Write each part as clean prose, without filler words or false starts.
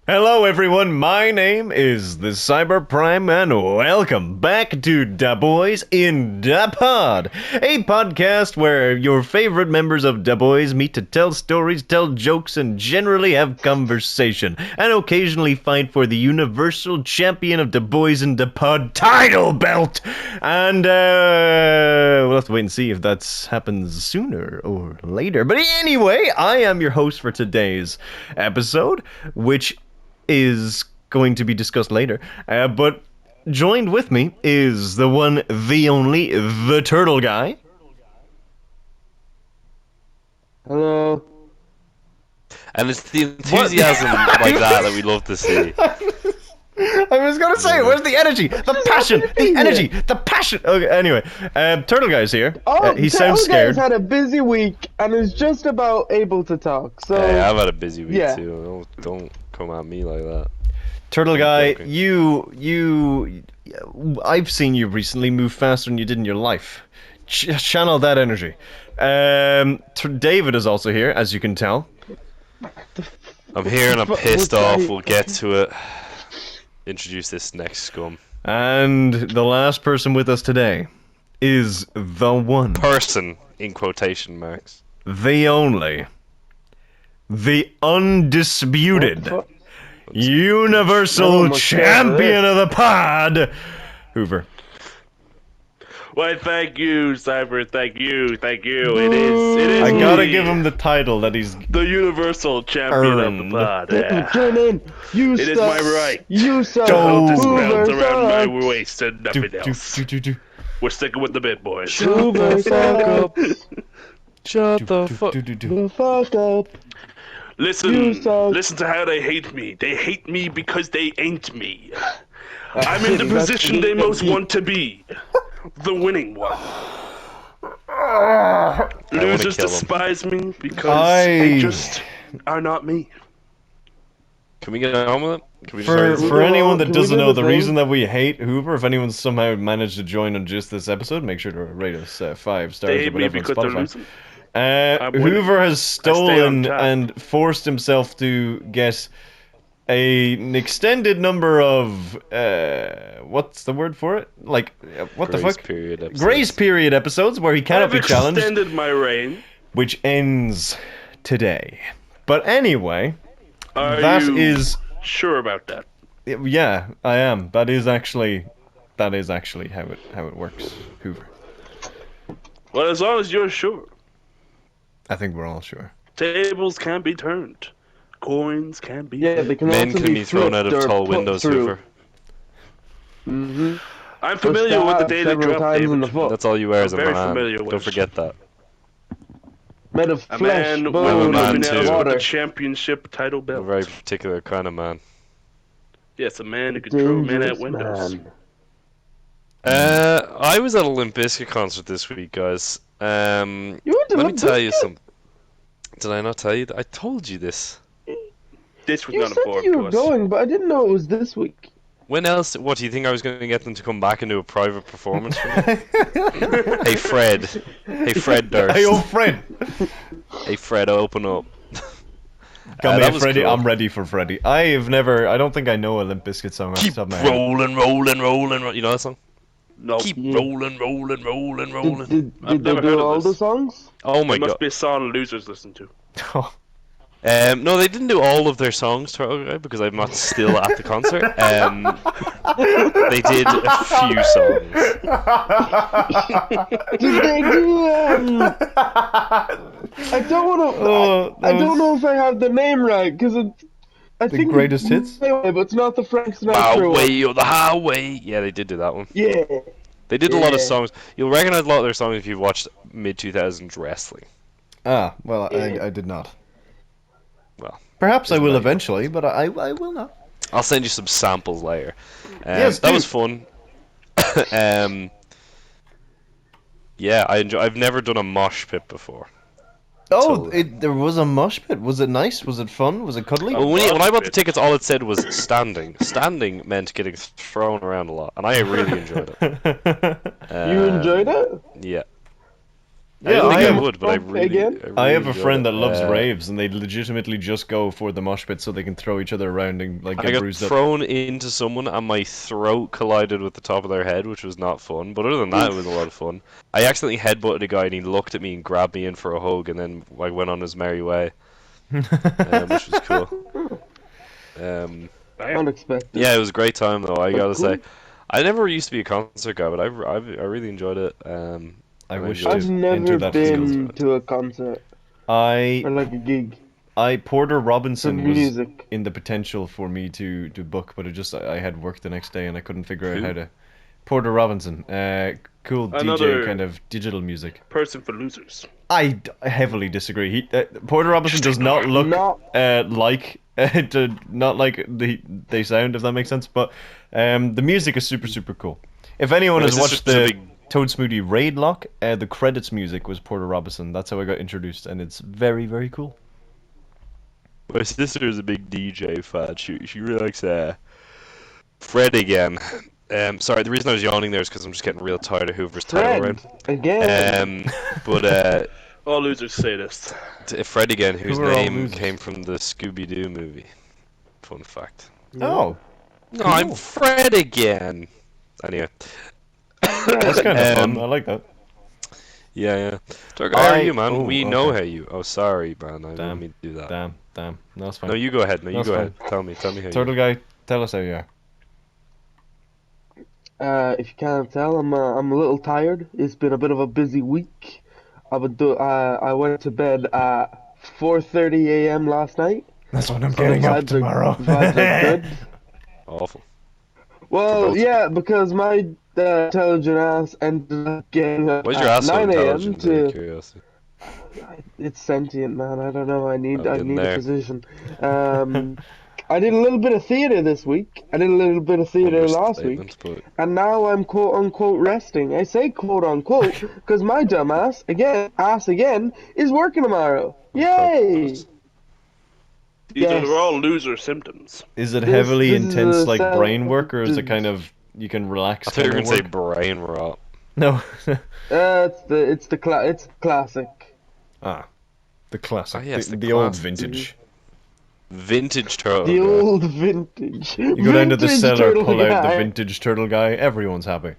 Hello everyone, my name is the Cyber Prime and welcome back to Da Boys in Da Pod, a podcast where your favorite members of Da Boys meet to tell stories, tell jokes, and generally have conversation, and occasionally fight for the Universal Champion of Da Boys in Da Pod title belt. And we'll have to wait and see if that happens sooner or later. But anyway, I am your host for today's episode, which is going to be discussed later. But joined with me is the one, the only, the turtle guy. Hello. And it's the enthusiasm like that we love to see. I was gonna say, where's the energy, the passion, the energy, the passion? Okay, anyway, turtle guy's here. He sounds scared. Turtle guy's had a busy week and is just about able to talk. So Hey, I've had a busy week yeah. too. Don't come at me like that. Turtle guy, joking. I've seen you recently move faster than you did in your life. Channel that energy. David is also here, as you can tell. I'm here and I'm pissed off. We'll get to it. Introduce this next scum. And the last person with us today is the one, Person, in quotation marks. the only, the undisputed, Universal Champion of the Pod, Whoover. Why, thank you, Cyber. Thank you. It is. I gotta me, give him the title that he's the Universal Champion earned. of the Pod. Yeah. Turn in. You It is suck. my right. You suck. Don't This Hoover belt around my sucks. waist and nothing else. do. We're sticking with the bit, boys. Hoover suck. Shut the fuck. The fuck up. You suck. Listen to how they hate me. They hate me because they ain't me. I'm in the position they most want to be. The winning one. Losers kill 'em. despise me because they just are not me. Can we get on with it? Can we For just anyone that Can we doesn't do know, the the thing? reason that we hate Hoover, if anyone's somehow managed to join on just this episode, make sure to rate us 5 stars They or hate me whatever on because they're Spotify. losing. winning. Hoover has stay on stolen top. and forced himself to get an extended number of what's the word for it? Like what the Grace fuck? period episodes. Grace period episodes where he cannot I've be challenged, extended my reign. which ends today. But anyway, Are that you is sure about that? yeah, I am. That is actually how it works, Hoover. Well, as long as you're sure. I think we're all sure. Tables can be turned. Coins can be Yeah, flipped. they can Men also can be thrown out of flipped or tall put windows, through. Hoover. Mm-hmm. I'm familiar with the daily several drop, times in the David. foot. That's all you wear as a very man. familiar with Don't it. forget that. Made of A flesh, man bone, I'm a will man be too. with the water. championship title A belt. very particular kind of man. Yes, a man who can throw men Dangerous out windows. man. I was at a Limp Bizkit concert this week, guys. You went to Let me Limp tell you Bizkit? something. Did I not tell you? I told you this. This was You not said important you to were us. going, but I didn't know it was this week. When else? What do you think I was going to get them to come back and do a private performance for me? Hey Fred. Hey Fred Durst. Hey, old Fred. Hey Fred, open up. Got me that a was Freddy. cool. I'm ready for Freddy. I don't think I know a Limp Bizkit song off the Keep top of my head. rolling, rolling, rolling, rolling. You know that song? No. Keep Yeah. rolling, rolling, rolling, rolling. Did I've they never heard do of all this. the songs? Oh my It must god. be a song losers listen to. No, they didn't do all of their songs, because I'm not still at the concert. They did a few songs. Did they do? I don't want to. Oh, I that don't was- know if I have the name right because I think greatest it's hits? My Way, but it's not the Frank Sinatra My one. way or the highway. Yeah, they did do that one. Yeah. They did a lot of Yeah. songs. You'll recognize a lot of their songs if you've watched mid-2000s wrestling. Ah, well, Yeah. I did not. Well, Perhaps I Isn't will that eventually, but I will not. I'll send you some samples later. Yes, that do. was fun. Yeah, I've never done a mosh pit before. Oh, Totally. there was a mosh pit. Was it nice? Was it fun? Was it cuddly? Well, when I bought the pit. tickets, all it said was standing. Standing meant getting thrown around a lot, and I really enjoyed it. You enjoyed it? Yeah. I didn't think I have, would, but I really I have a enjoyed friend it. that loves raves, and they legitimately just go for the mosh pit so they can throw each other around and like I get got bruised up. thrown into someone and my throat collided with the top of their head, which was not fun. But other than that, it was a lot of fun. I accidentally headbutted a guy and he looked at me and grabbed me in for a hug, and then I went on his merry way, which was cool. Unexpected. Yeah, it was a great time though. I gotta cool. say, I never used to be a concert guy, but I really enjoyed it. I wish I've to never enter that been field. to a concert I or like a gig Porter for Robinson was music. in the potential for me to book, but it just I had work the next day and I couldn't figure out Who? how to. Porter Robinson, cool DJ, Another kind of digital music. person for losers. I heavily disagree. Porter Robinson does not look Not like not like they sound, if that makes sense. But the music is super cool. If anyone Well, has this is watched just a the big- Toad Smoothie Raid Lock, the credits music was Porter Robinson. That's how I got introduced, and it's very cool. My sister is a big DJ fan. She really likes Fred again. Sorry, the reason I was yawning there is because I'm just getting real tired of Hoover's title Fred run. again. But All losers say this. Fred again, whose Who are all name losers? came from the Scooby-Doo movie. Fun fact. Oh, No, I'm Fred again. Anyway. that's kind of fun. Um, I like that. Yeah. Turk, how are you, man? Oh, we know okay. how you. Oh, sorry, man. I didn't Damn. mean to do that. Damn. No, it's fine. No, you go ahead. No, you That's go fine. ahead. Tell me how you Turtle guy, tell us how you are. If you can't tell, I'm a little tired. It's been a bit of a busy week. I went to bed at 4:30 a.m. last night. That's what I'm So getting up vibes tomorrow. Vibes are good. Awful. Well, both. yeah, because my intelligent ass ended up getting up Why's your at ass so 9 a.m. intelligent? Out of to. curiosity. It's sentient, man. I don't know. I need Getting a there. position. I did a little bit of theater this week. I did a little bit of theater last week. Understatement, but And now I'm quote unquote resting. I say quote unquote because my dumb ass again is working tomorrow. Yay! These Yes. are all loser symptoms. Is it This- heavily this is intense a like self- brain work, or is it this- kind of you can relax? I thought you were kind gonna of say work? brain rot. No. It's classic. The classic, Ah, yes, the the old classic. vintage. Vintage turtle. The guy. old vintage. You go down to the cellar, pull out the guy. vintage turtle guy. Everyone's happy.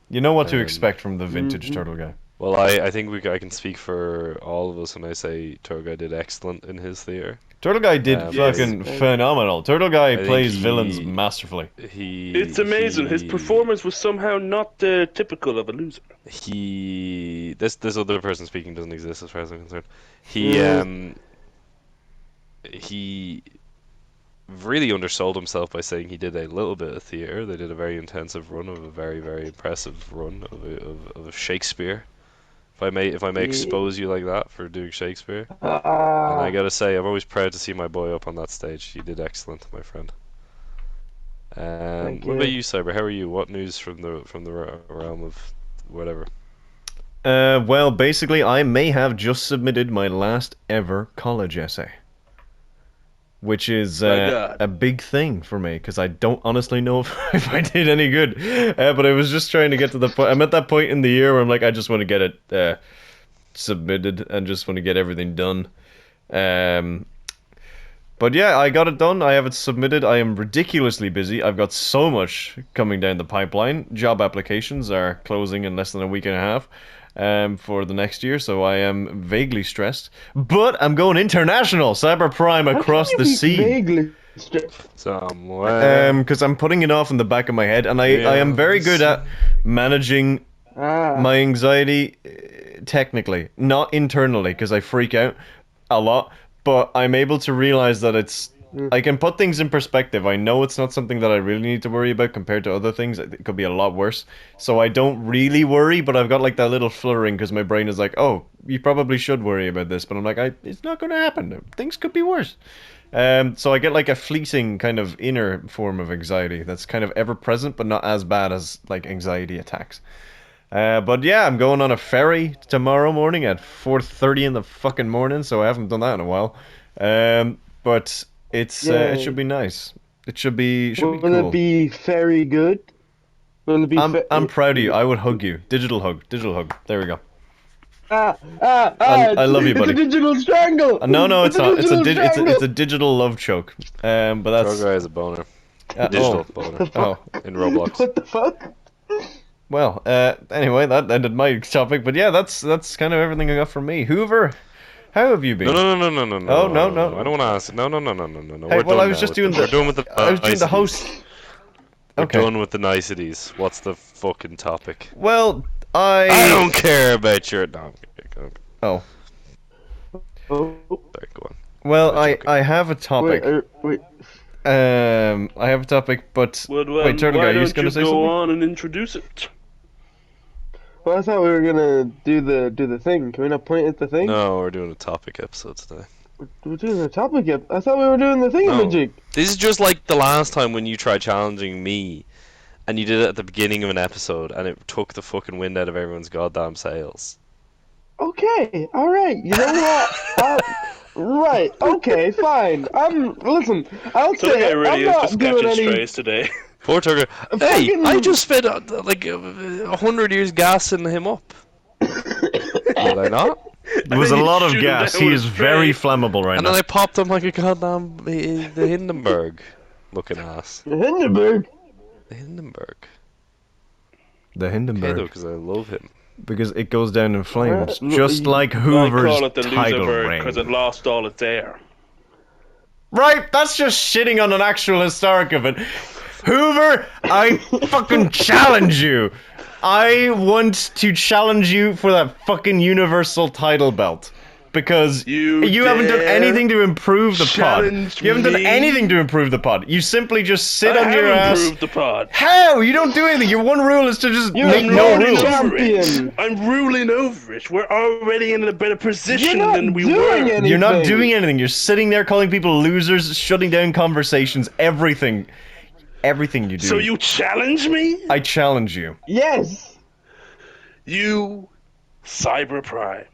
You know what to Um, expect from the vintage mhm. turtle guy. Well, I think I can speak for all of us when I say Turtle Guy did excellent in his theater. Turtle guy did fucking Yes. phenomenal. Turtle guy think plays he- villains masterfully. It's amazing. His performance was somehow not typical of a loser. This other person speaking doesn't exist as far as I'm concerned. He really undersold himself by saying he did a little bit of theater. They did a very intensive run of a very impressive run of Shakespeare. If I may expose you like that for doing Shakespeare. And I gotta say, I'm always proud to see my boy up on that stage. You did excellent, my friend. Thank What about you. you, Cyber? How are you? What news from the realm of whatever? Well, basically, I may have just submitted my last ever college essay, which is My God. a big thing for me because I don't honestly know if I did any good. But I was just trying to get to the point. I'm at that point in the year where I'm like, I just want to get it submitted and just want to get everything done. But yeah, I got it done. I have it submitted. I am ridiculously busy. I've got so much coming down the pipeline. Job applications are closing in less than a week and a half for the next year, so I am vaguely stressed. But I'm going international, Cyber Prime across the sea. Vaguely. Somewhere. Because I'm putting it off in the back of my head, and I am very good at managing my anxiety technically, not internally, because I freak out a lot. But I'm able to realize that I can put things in perspective. I know it's not something that I really need to worry about compared to other things. It could be a lot worse. So I don't really worry, but I've got like that little fluttering because my brain is like, oh, you probably should worry about this. But I'm like, it's not going to happen. Things could be worse. So I get like a fleeting kind of inner form of anxiety that's kind of ever present, but not as bad as like anxiety attacks. But yeah, I'm going on a ferry tomorrow morning at 4:30 in the fucking morning, so I haven't done that in a while. But it should be nice. It should be Will cool. it be very good? Will it be? I'm proud of you. I would hug you. Digital hug. There we go. I love you, buddy. It's a digital strangle. No, it's not. It's a digital digital love choke. But that's Drogo is a boner. Digital boner. oh. In Roblox. What the fuck? Well, anyway, that ended my topic. But yeah, that's kind of everything I got from me. Hoover, how have you been? No. Oh, no. I don't want to ask. No. Hey, well, I was now just with doing we're doing with the I was doing the niceties. host. We're Okay. done with the niceties. What's the fucking topic? Well, I don't care about your. No, I'm Oh. Oh, sorry, go on. Well, I'm joking. I have a topic. wait. I have a topic, but wait, Turtle Guy, why you don't gonna you say go something? on and introduce it? Well, I thought we were gonna do the thing. Can we not point at the thing? No, we're doing a topic episode today. We're doing the topic yet. I thought we were doing the thingamajig. This is just like the last time when you tried challenging me, and you did it at the beginning of an episode, and it took the fucking wind out of everyone's goddamn sails. Okay, all right. You know what? Right. Okay. Fine. Listen. I'll So say guy it. really I'm is not just doing catching any. strays today. Poor Turger. Hey, Fucking- I just spent like 100 years gassing him up. Did I not? There was a then you lot of shoot him gas. down He with is a very spray. flammable right And now. then I popped him like a goddamn the Hindenburg looking ass. Hindenburg. The Hindenburg. The Okay, though, Hindenburg, because I love him. because it goes down in flames, Well, just like I Hoover's call it the title Loserberg because it ring. lost all its air. Right, that's just shitting on an actual historic event. Hoover, I fucking challenge you. I want to challenge you for that fucking universal title belt. Because You haven't done dare anything to improve the pod. challenge You haven't done me? anything to improve the pod. You simply just sit I on your have ass. improved the pod. How? You don't do anything. Your one rule is to just You're make a no ruling rules. champion. I'm ruling over it. We're already in a better position You're not than we doing were. anything. You're not doing anything. You're sitting there calling people losers, shutting down conversations, everything. Everything you do. So you challenge me? I challenge you. Yes. You, Cyber Prime.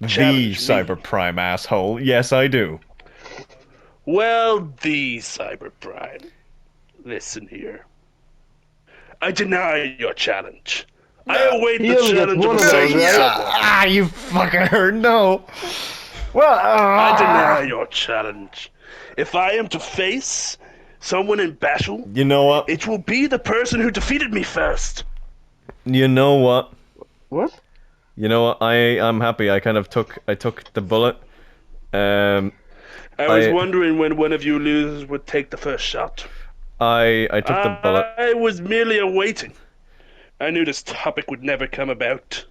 The Challenge me. Cyber Prime asshole. Yes, I do. Well, the Cyber Prime. Listen here. I deny your challenge. I await He the only gets challenge one of a of those, certain right? someone. You fucker. No. Well, I deny your challenge. If I am to face someone in battle, You know what? it will be the person who defeated me first. You know what? What? You know what? I'm happy. I took the bullet. I was I- wondering when one of you losers would take the first shot. I took the bullet. I was merely awaiting. I knew this topic would never come about.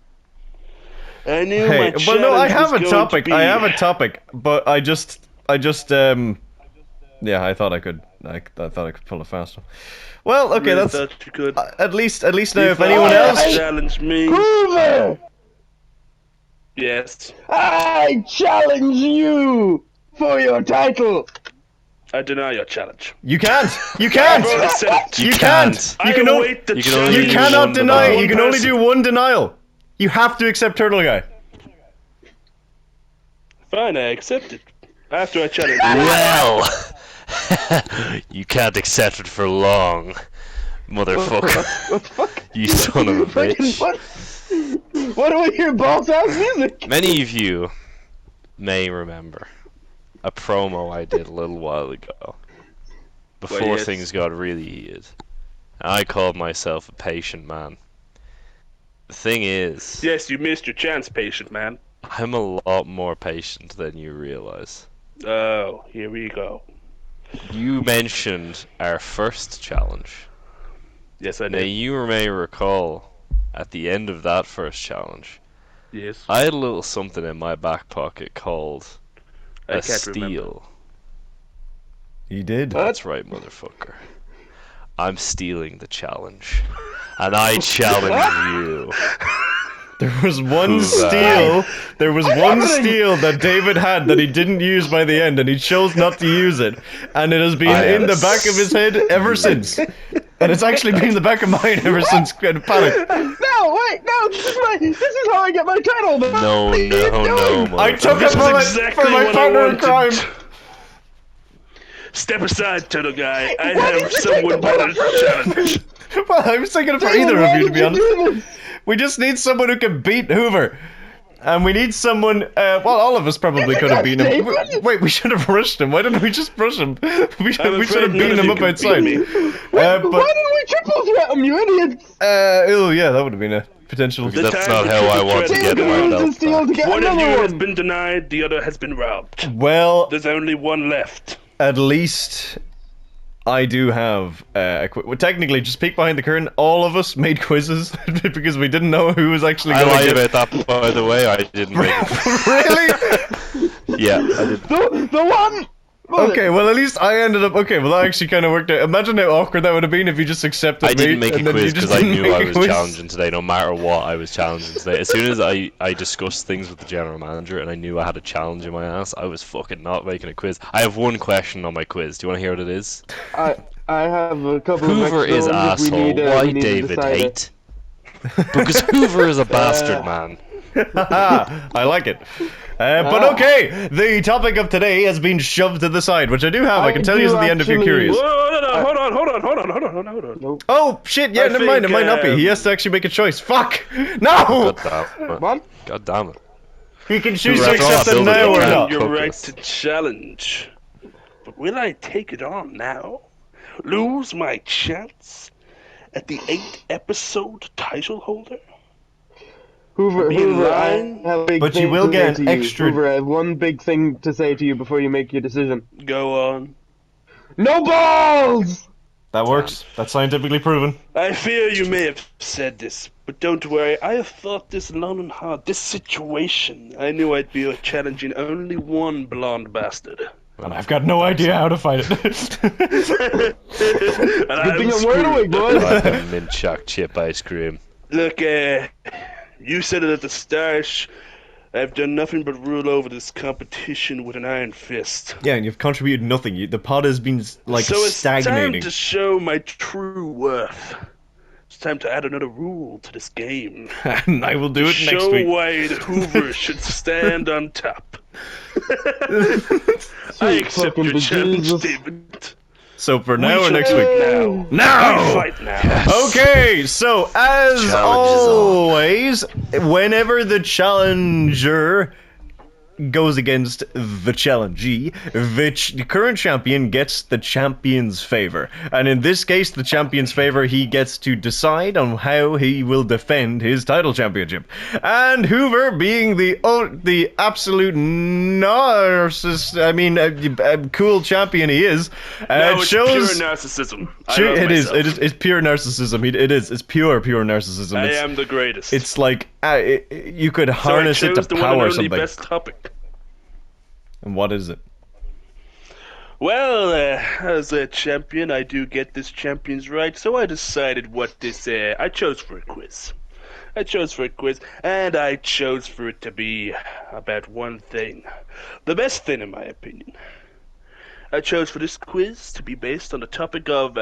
I knew Hey, my well, no, I challenge have was a going topic. to be- I have a topic, but I just, yeah, I thought I could pull it faster. Well, okay, Really that's thought you could. at least now. You If thought anyone you else, could challenge me, Hoover, yes, I challenge you for your title. I deny your challenge. you can't. You can't. I've already said it. You can't. I You can await the you can only You do challenge. cannot one deny it. denial. You can only person. do one denial. You have to accept Turtle Guy. Fine, I accept it. After I challenge Well, you can't accept it for long, motherfucker. What the fuck? You son of a Fucking bitch. what? What do we hear? Balls ass music. Many of you may remember a promo I did a little while ago, before Well, yes. things got really heated. I called myself a patient man. The thing is, Yes, you missed your chance, patient man. I'm a lot more patient than you realize. Oh, here we go. You mentioned our first challenge. Yes, I Now, did. you may recall, at the end of that first challenge, Yes. I had a little something in my back pocket called I a can't steal. remember. He did. That's right, motherfucker. I'm stealing the challenge. And I challenge you. There was one Hoover. steal. There was one steal that David had that he didn't use by the end, and he chose not to use it. And it has been I in had the a back of his head ever since. And it's actually been in the back of mine ever since Panic. No, wait, no. This is how I get my title. Man. No, What are you no, doing? no, I took This a is bullet exactly for my what I partner in wanted. crime. Step aside, turtle guy. I Why have did you take someone the bullet better to challenge. Well, I was thinking it for David, either why of you, to did be you honest. do this? We just need someone who can beat Hoover. And we need someone. Well, all of us probably could have beaten him. Wait, we should have rushed him. Why didn't we just rush him? We should have beaten him up outside. Why didn't we triple threat him, you idiots? Oh yeah, that would have been a potential. Because that's not how I want to get my belt back. One of you has been denied, the other has been robbed. Well, There's only one left. at least I do have a quiz. Well, technically, just peek behind the curtain. All of us made quizzes because we didn't know who was actually I going lied to about that, by the way. I didn't make it. Really? Yeah, I did. The one! Okay, well at least I ended up. Okay, well that actually kind of worked out. Imagine how awkward that would have been if you just accepted me. I didn't make a and then quiz you just because I didn't knew make I a was quiz. challenging today, no matter what I was challenging today. As soon as I discussed things with the general manager and I knew I had a challenge in my ass, I was fucking not making a quiz. I have one question on my quiz. Do you want to hear what it is? I have a couple Hoover of is extra ones if we asshole. need, Why we need to David decide it. hate? Because Hoover is a bastard, man. I like it. But okay, the topic of today has been shoved to the side, which I do have. I can tell you at the end if you're curious. Whoa, no, hold on. Nope. Oh shit! Yeah, I never mind. It think, might not be. He has to actually make a choice. Fuck! No! God damn it. What? God damn it. He can choose Hoover, to after all, accept it build now it or up. not. Your right Focus. to challenge. But will I take it on now? Lose my chance at the 8-episode title holder? Hoover, Be in Hoover, I line. have a big But you thing will to get say an to you. extra- Hoover, I have one big thing to say to you before you make your decision. Go on. No balls! That works. That's scientifically proven. I fear you may have said this, but don't worry. I have thought this long and hard. This situation, I knew I'd be challenging only one blonde bastard. And I've got no idea how to fight it. And I'm Good thing I'm wearing a wig, screwed. boys. Like a mint choc chip ice cream. Look, you said it at the start. I've done nothing but rule over this competition with an iron fist. Yeah, and you've contributed nothing. The pod has been like So it's time stagnating. to show my true worth. It's time to add another rule to this game. And I will do it next Show week. why the Hoover should stand on top. I accept fucking your challenge, Jesus. David. So for now We or shall next week? fight now. Now! We fight now. Okay, so as Challenge is always, whenever the challenger goes against the challengee, the current champion gets the champion's favor. And in this case, the champion's favor, he gets to decide on how he will defend his title championship. And Hoover, being the absolute cool champion he is, No, it's shows... pure narcissism. It's pure narcissism. It's pure narcissism. I It's, am the greatest. it's like you could harness so I it chose to the one and power only something. best topic. And what is it? Well, as a champion, I do get this champion's right, so I decided what this, I chose for a quiz. And I chose for it to be about one thing. The best thing, in my opinion. I chose for this quiz to be based on the topic of,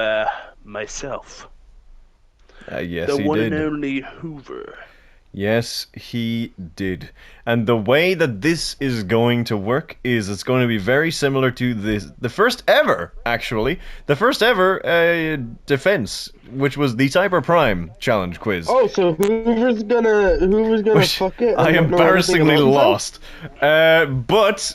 myself. Yes, The he one did. and only Hoover. Yes, he did. And the way that this is going to work is it's going to be very similar to the first ever, actually, defense, which was the Cyber Prime challenge quiz. Oh, so Hoover's gonna Which fuck it. I and not know anything embarrassingly about himself? lost. But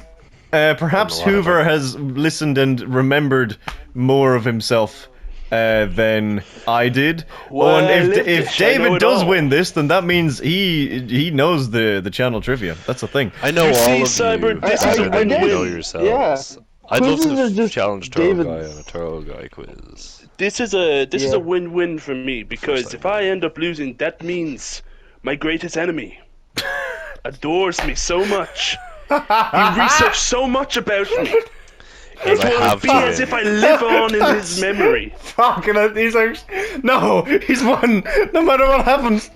perhaps Don't know what Hoover about has listened and remembered more of himself than I did. Well, and if Liftish, I know David it does all. win this, then that means he knows the channel trivia. That's the thing. I know You all see, of Cyber, you this is better a than you win-win. know yourselves. Yeah. I'd love Quizzes are to just challenge Turtle Guy David's- on a Turtle Guy quiz. This is a Yeah. win-win for me, because if I end up losing, that means my greatest enemy adores me so much. He researched so much about me. It Because I will have be to as win. if I live on in his memory. Fucking he's like, no, he's won, no matter what happens.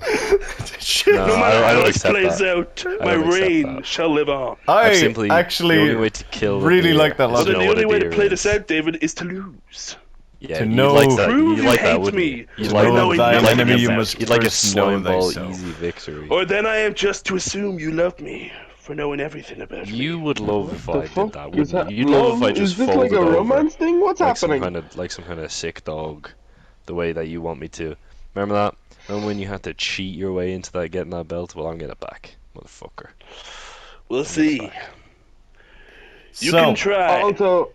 Shit. No, No matter I how don't this accept plays that. out, I my don't accept reign that. shall live on. I I've simply actually the only way to kill the really deer like that is So logic. to then know the what only a way to deer play this is. out, David, is to lose. Yeah, To you'd know- like that. Prove You'd you like that, hate wouldn't me. you? You'd To like know that. thy You'd like enemy a- you must You'd like a first know snowball thyself. easy victory. Or then I am just to assume you love me for knowing everything about me. You would love if The I fuck did that, is wouldn't that? you? You'd love if I Love? just Is this folded like a over. romance thing? What's like happening? some kind of sick dog, the way that you want me to. Remember that? Remember when you had to cheat your way into that, getting that belt? Well, I'm getting it back. Motherfucker. We'll see. You So, can try. Also,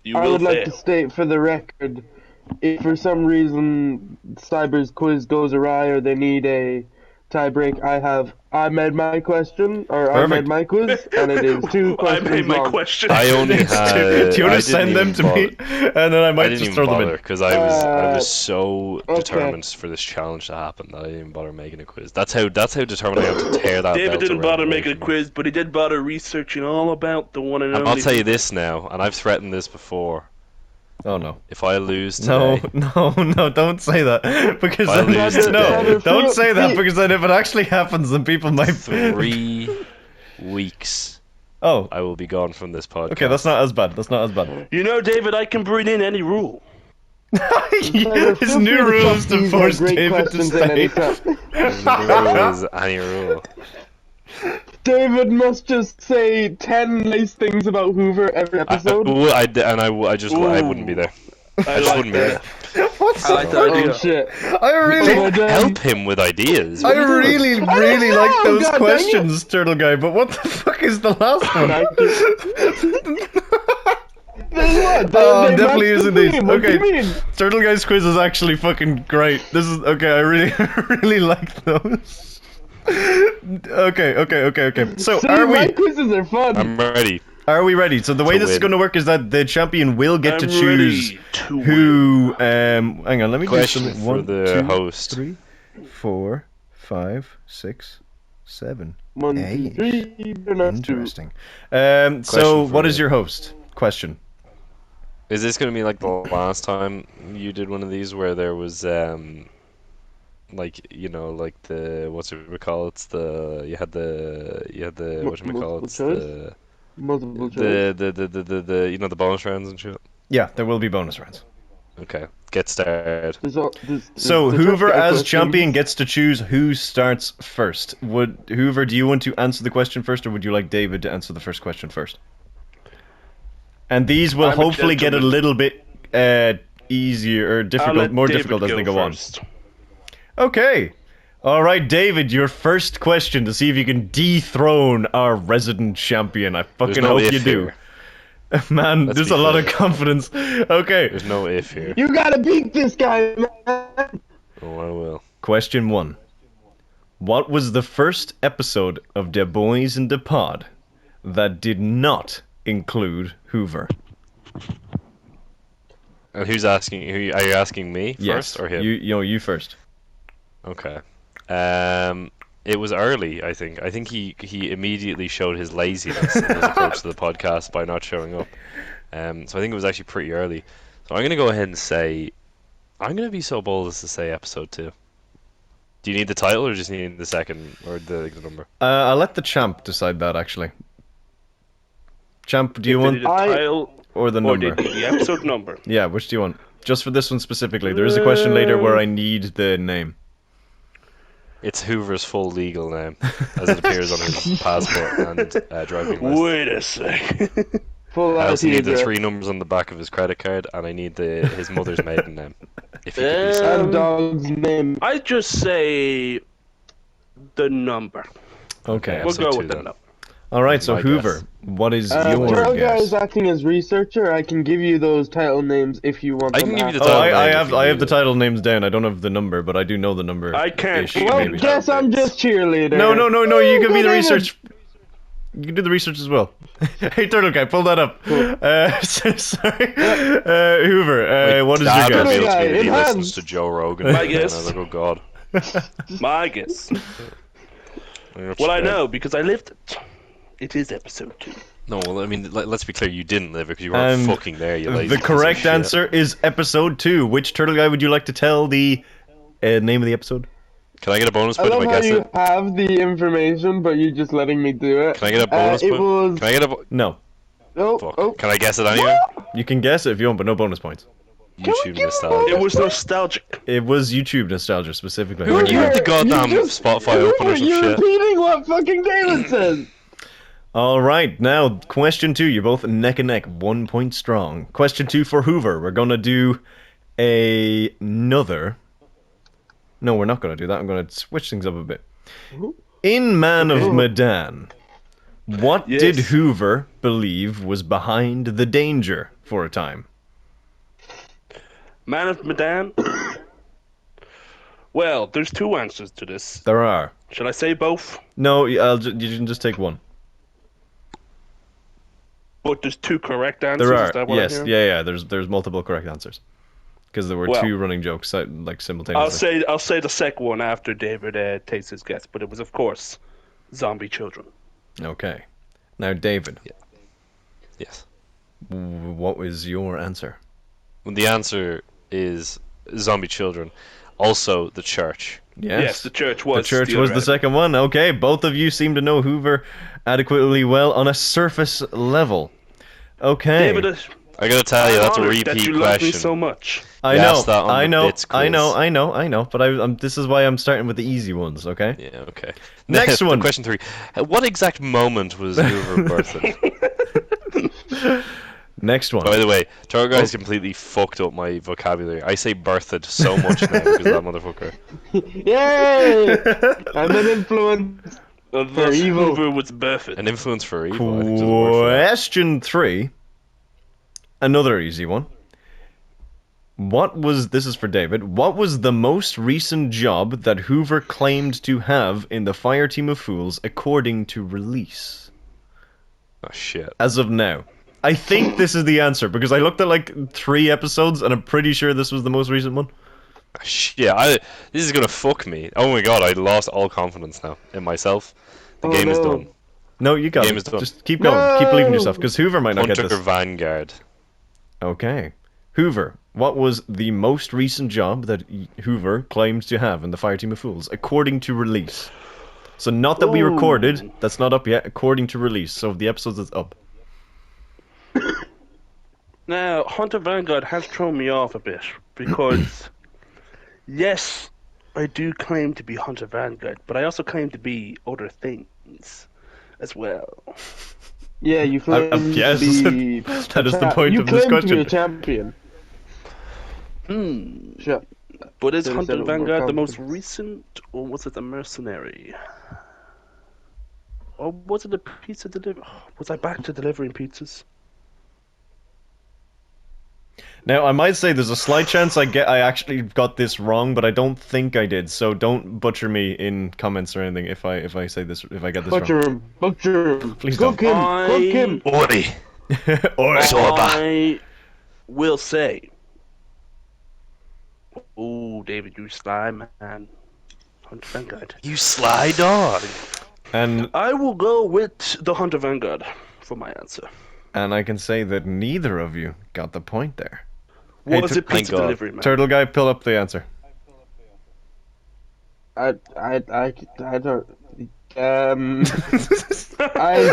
You I will would like to fail. state for the record, if for some reason Cyber's quiz goes awry or they need a tiebreak, I made my question, or I Perfect. made my quiz, and it is 2 I questions made my long. question. I only it's had. do you want I to send didn't them even to bother. me, and then I I might didn't just even throw them in? bother because I was Uh, so okay. determined for this challenge to happen that I didn't even bother making a quiz. That's how determined I am to tear that David belt didn't around bother away making a from me. quiz, but he did bother researching all about the one and And only. I'll tell you Hoover. this now, and I've threatened this before. Oh no. If I lose No, today, no, don't say that. Because I then, lose no, today. don't say that, because then if it actually happens, then people might... 3 weeks Oh, I will be gone from this podcast. okay, that's not as bad. That's not as bad. You know, David, I can bring in any rule. Cyber, His feel new free to rules chuck to these, force great David to questions in stay. anytime. The rule is any rule. David must just say 10 nice things about Hoover every episode. I wouldn't be there. I just wouldn't be there. What I like the that fuck? idea. Oh shit. I really... Oh my God. Help him with ideas. I What are you doing? really, I really don't like know, those God dang it. questions, Turtle Guy, but what the fuck is the last one? Thank Then what? Oh, I'm They definitely matched the using these. theme. What do Okay, you mean? Turtle Guy's quiz is actually fucking great. This is okay. I really, really like those. Okay. So, See, are my we? quizzes are fun. I'm ready. Are we ready? So the way To this is win. going to work is that the champion will get to I'm choose ready to who. Hang on, let me Question do something. for 1, the 2, host. 3, 4, 5, 6, 7. 1, 2, Hey. 3. Then that's 2. Interesting. So, Question what for is you. your host? Question. Is this going to be like the last time you did one of these where there was like like the what's it we call it? You had the what you call Multiple it? choice? Multiple choice. The the bonus rounds and shit. Yeah, there will be bonus rounds. Okay, get started. So the Hoover Joker as question. champion gets to choose who starts first. Would Hoover, do you want to answer the question first, or would you like David to answer the first question first? And these will I'm a hopefully get a gentleman. little bit easier or I'll difficult, let more David difficult as they go first. on. Okay. All right, David, your first question to see if you can dethrone our resident champion. I fucking no hope if you do. here. Man, Let's there's be a lot of clear. confidence. Okay. There's no if here. You gotta beat this guy, man. Oh, I will. Question 1. What was the first episode of The Boys in the Pod that did not include Hoover? And who's asking? Are you asking me Yes, first or him? you first. Okay. It was early, I think. I think he immediately showed his laziness in his approach to the podcast by not showing up. So I think it was actually pretty early. So I'm gonna go ahead and say, I'm gonna be so bold as to say episode 2. Do you need the title or just need the second or the number? I'll let the champ decide that, actually. Champ, do you They want need a title or the or they number? need the episode number. Yeah, which do you want? Just for this one specifically. There is a question later where I need the name. It's Hoover's full legal name, as it appears on his passport and driving list. Wait a sec. Full I also IP need the address. 3 numbers on the back of his credit card, and I need his mother's maiden name. If you could be And so. dog's name. I just say the number. Okay. We'll episode go 2 with the then. number. All right, so My Hoover, guess. what is your Turtle Guy guess? is acting as researcher. I can give you those title names if you want I them. can give you the after. Oh, title I name have if you I have need the it. title names down. I don't have the number, but I do know the number. I can't ish, give Well, you maybe. guess I'm just cheerleader. No. You can be the David. research. You can do the research as well. Hey, Turtle Guy, pull that up. Sorry, Hoover. What is your Dad guess? Turtle revealed to Guy, me that he it listens has- to Joe Rogan. My and guess. I was like, oh god. My guess. Well, Well, I know because I lived it. It is episode 2. No, well, I mean, let's be clear. You didn't live it because you weren't And fucking there. You lazy The piece of correct shit. answer is episode 2. Which Turtle Guy would you like to tell the name of the episode? Can I get a bonus I point if love I how guess you it? have the information, but you're just letting me do it. Can I get a bonus it point? was. Can I get a No. Oh, fuck? oh. Can I guess it anyway? You can guess it if you want, but no bonus points. YouTube give a nostalgia. It was nostalgic. It was YouTube nostalgia specifically. Hoover, do you have the Hoover, goddamn you just- Spotify open or Hoover, some you're shit? repeating what fucking David says. All right, now question 2. You're both neck and neck, 1 point strong. Question 2 for Hoover. We're gonna do another. No, we're not gonna do that. I'm gonna switch things up a bit. In Man of Oh. Medan, what Yes. did Hoover believe was behind the danger for a time? Man of Medan? Well, there's two answers to this. There are. Shall I say both? No, you can just take one. But there's two correct answers. There Is are. that what Yes, I'm hearing? yeah. There's multiple correct answers because there were Well, two running jokes like simultaneously. I'll say the second one after David takes his guess, but it was of course zombie children. Okay. Now, David, Yes. what was your answer? Well, the answer is zombie children. Also, the church. Yes, the church The was. church the was other the second one. Okay, both of you seem to know Hoover adequately well on a surface level. Okay. David, I gotta tell you, that's a I'm honored repeat that you love me question. so much. I You know, asked that on I the know, Bits I know, quiz. I know. But this is why I'm starting with the easy ones. Okay. Yeah, okay. Next one. Question 3. At what exact moment was Hoover birthed? Next one. By the way, Turtle Guy's completely fucked up my vocabulary. I say birthed so much now because of that motherfucker. Yay! I'm an influence. Thus, evil. Hoover was birthed. An influence for evil. I think there's a word for that. Question 3. Another easy one. This is for David. What was the most recent job that Hoover claimed to have in the Fire Team of Fools according to release? Oh shit. As of now. I think this is the answer because I looked at like 3 episodes and I'm pretty sure this was the most recent one. Oh, shit. This is gonna fuck me. Oh my god, I lost all confidence now in myself. The Oh, game is no. done. No, you got Game it. is done. Just keep going. Keep believing No! yourself because Hoover might not get Hunter this. Vanguard. Okay. Hoover, what was the most recent job that Hoover claims to have in the Fire Team of Fools, according to release? So not that we Ooh. recorded, that's not up yet, according to release. So the episodes that's up. Now, Hunter Vanguard has thrown me off a bit because, yes, I do claim to be Hunter Vanguard, but I also claim to be other things as well. Yeah, you claim yes, to be. that is the point you of this claim to be a question. champion. Shut. But is Should have said Hunter it with more Vanguard the most confidence. recent, or was it the mercenary? Or was it the pizza delivery? Was I back to delivering pizzas? Now I might say there's a slight chance I actually got this wrong, but I don't think I did. So don't butcher me in comments or anything if I say this if I get this Butcher him. Please Cook him. Cook him. Oi! wrong. I will say. Oh, David, you sly man. Hunter Vanguard. You sly dog! and I will go with the Hunter Vanguard for my answer. I can say that neither of you got the point there. Hey, Was it thank pizza God. delivery man? Turtle guy, pull up the answer. I don't. I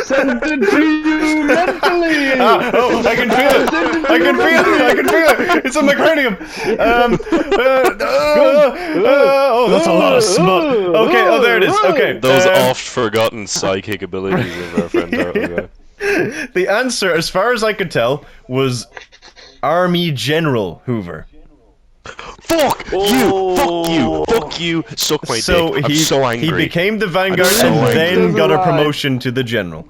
sent it to you mentally. Oh, I can feel it. I can feel it. I can feel it. It's in my cranium. Oh, that's a lot of smut. Okay. Oh, there it is. Okay. Those oft-forgotten psychic abilities of our friend Turtle Guy. The answer, as far as I could tell, was Army General Hoover. Fuck you! Fuck you! Fuck you! Suck my So dick. I'm he so angry. he became the Vanguard so and angry. then got a Lie. promotion to the General.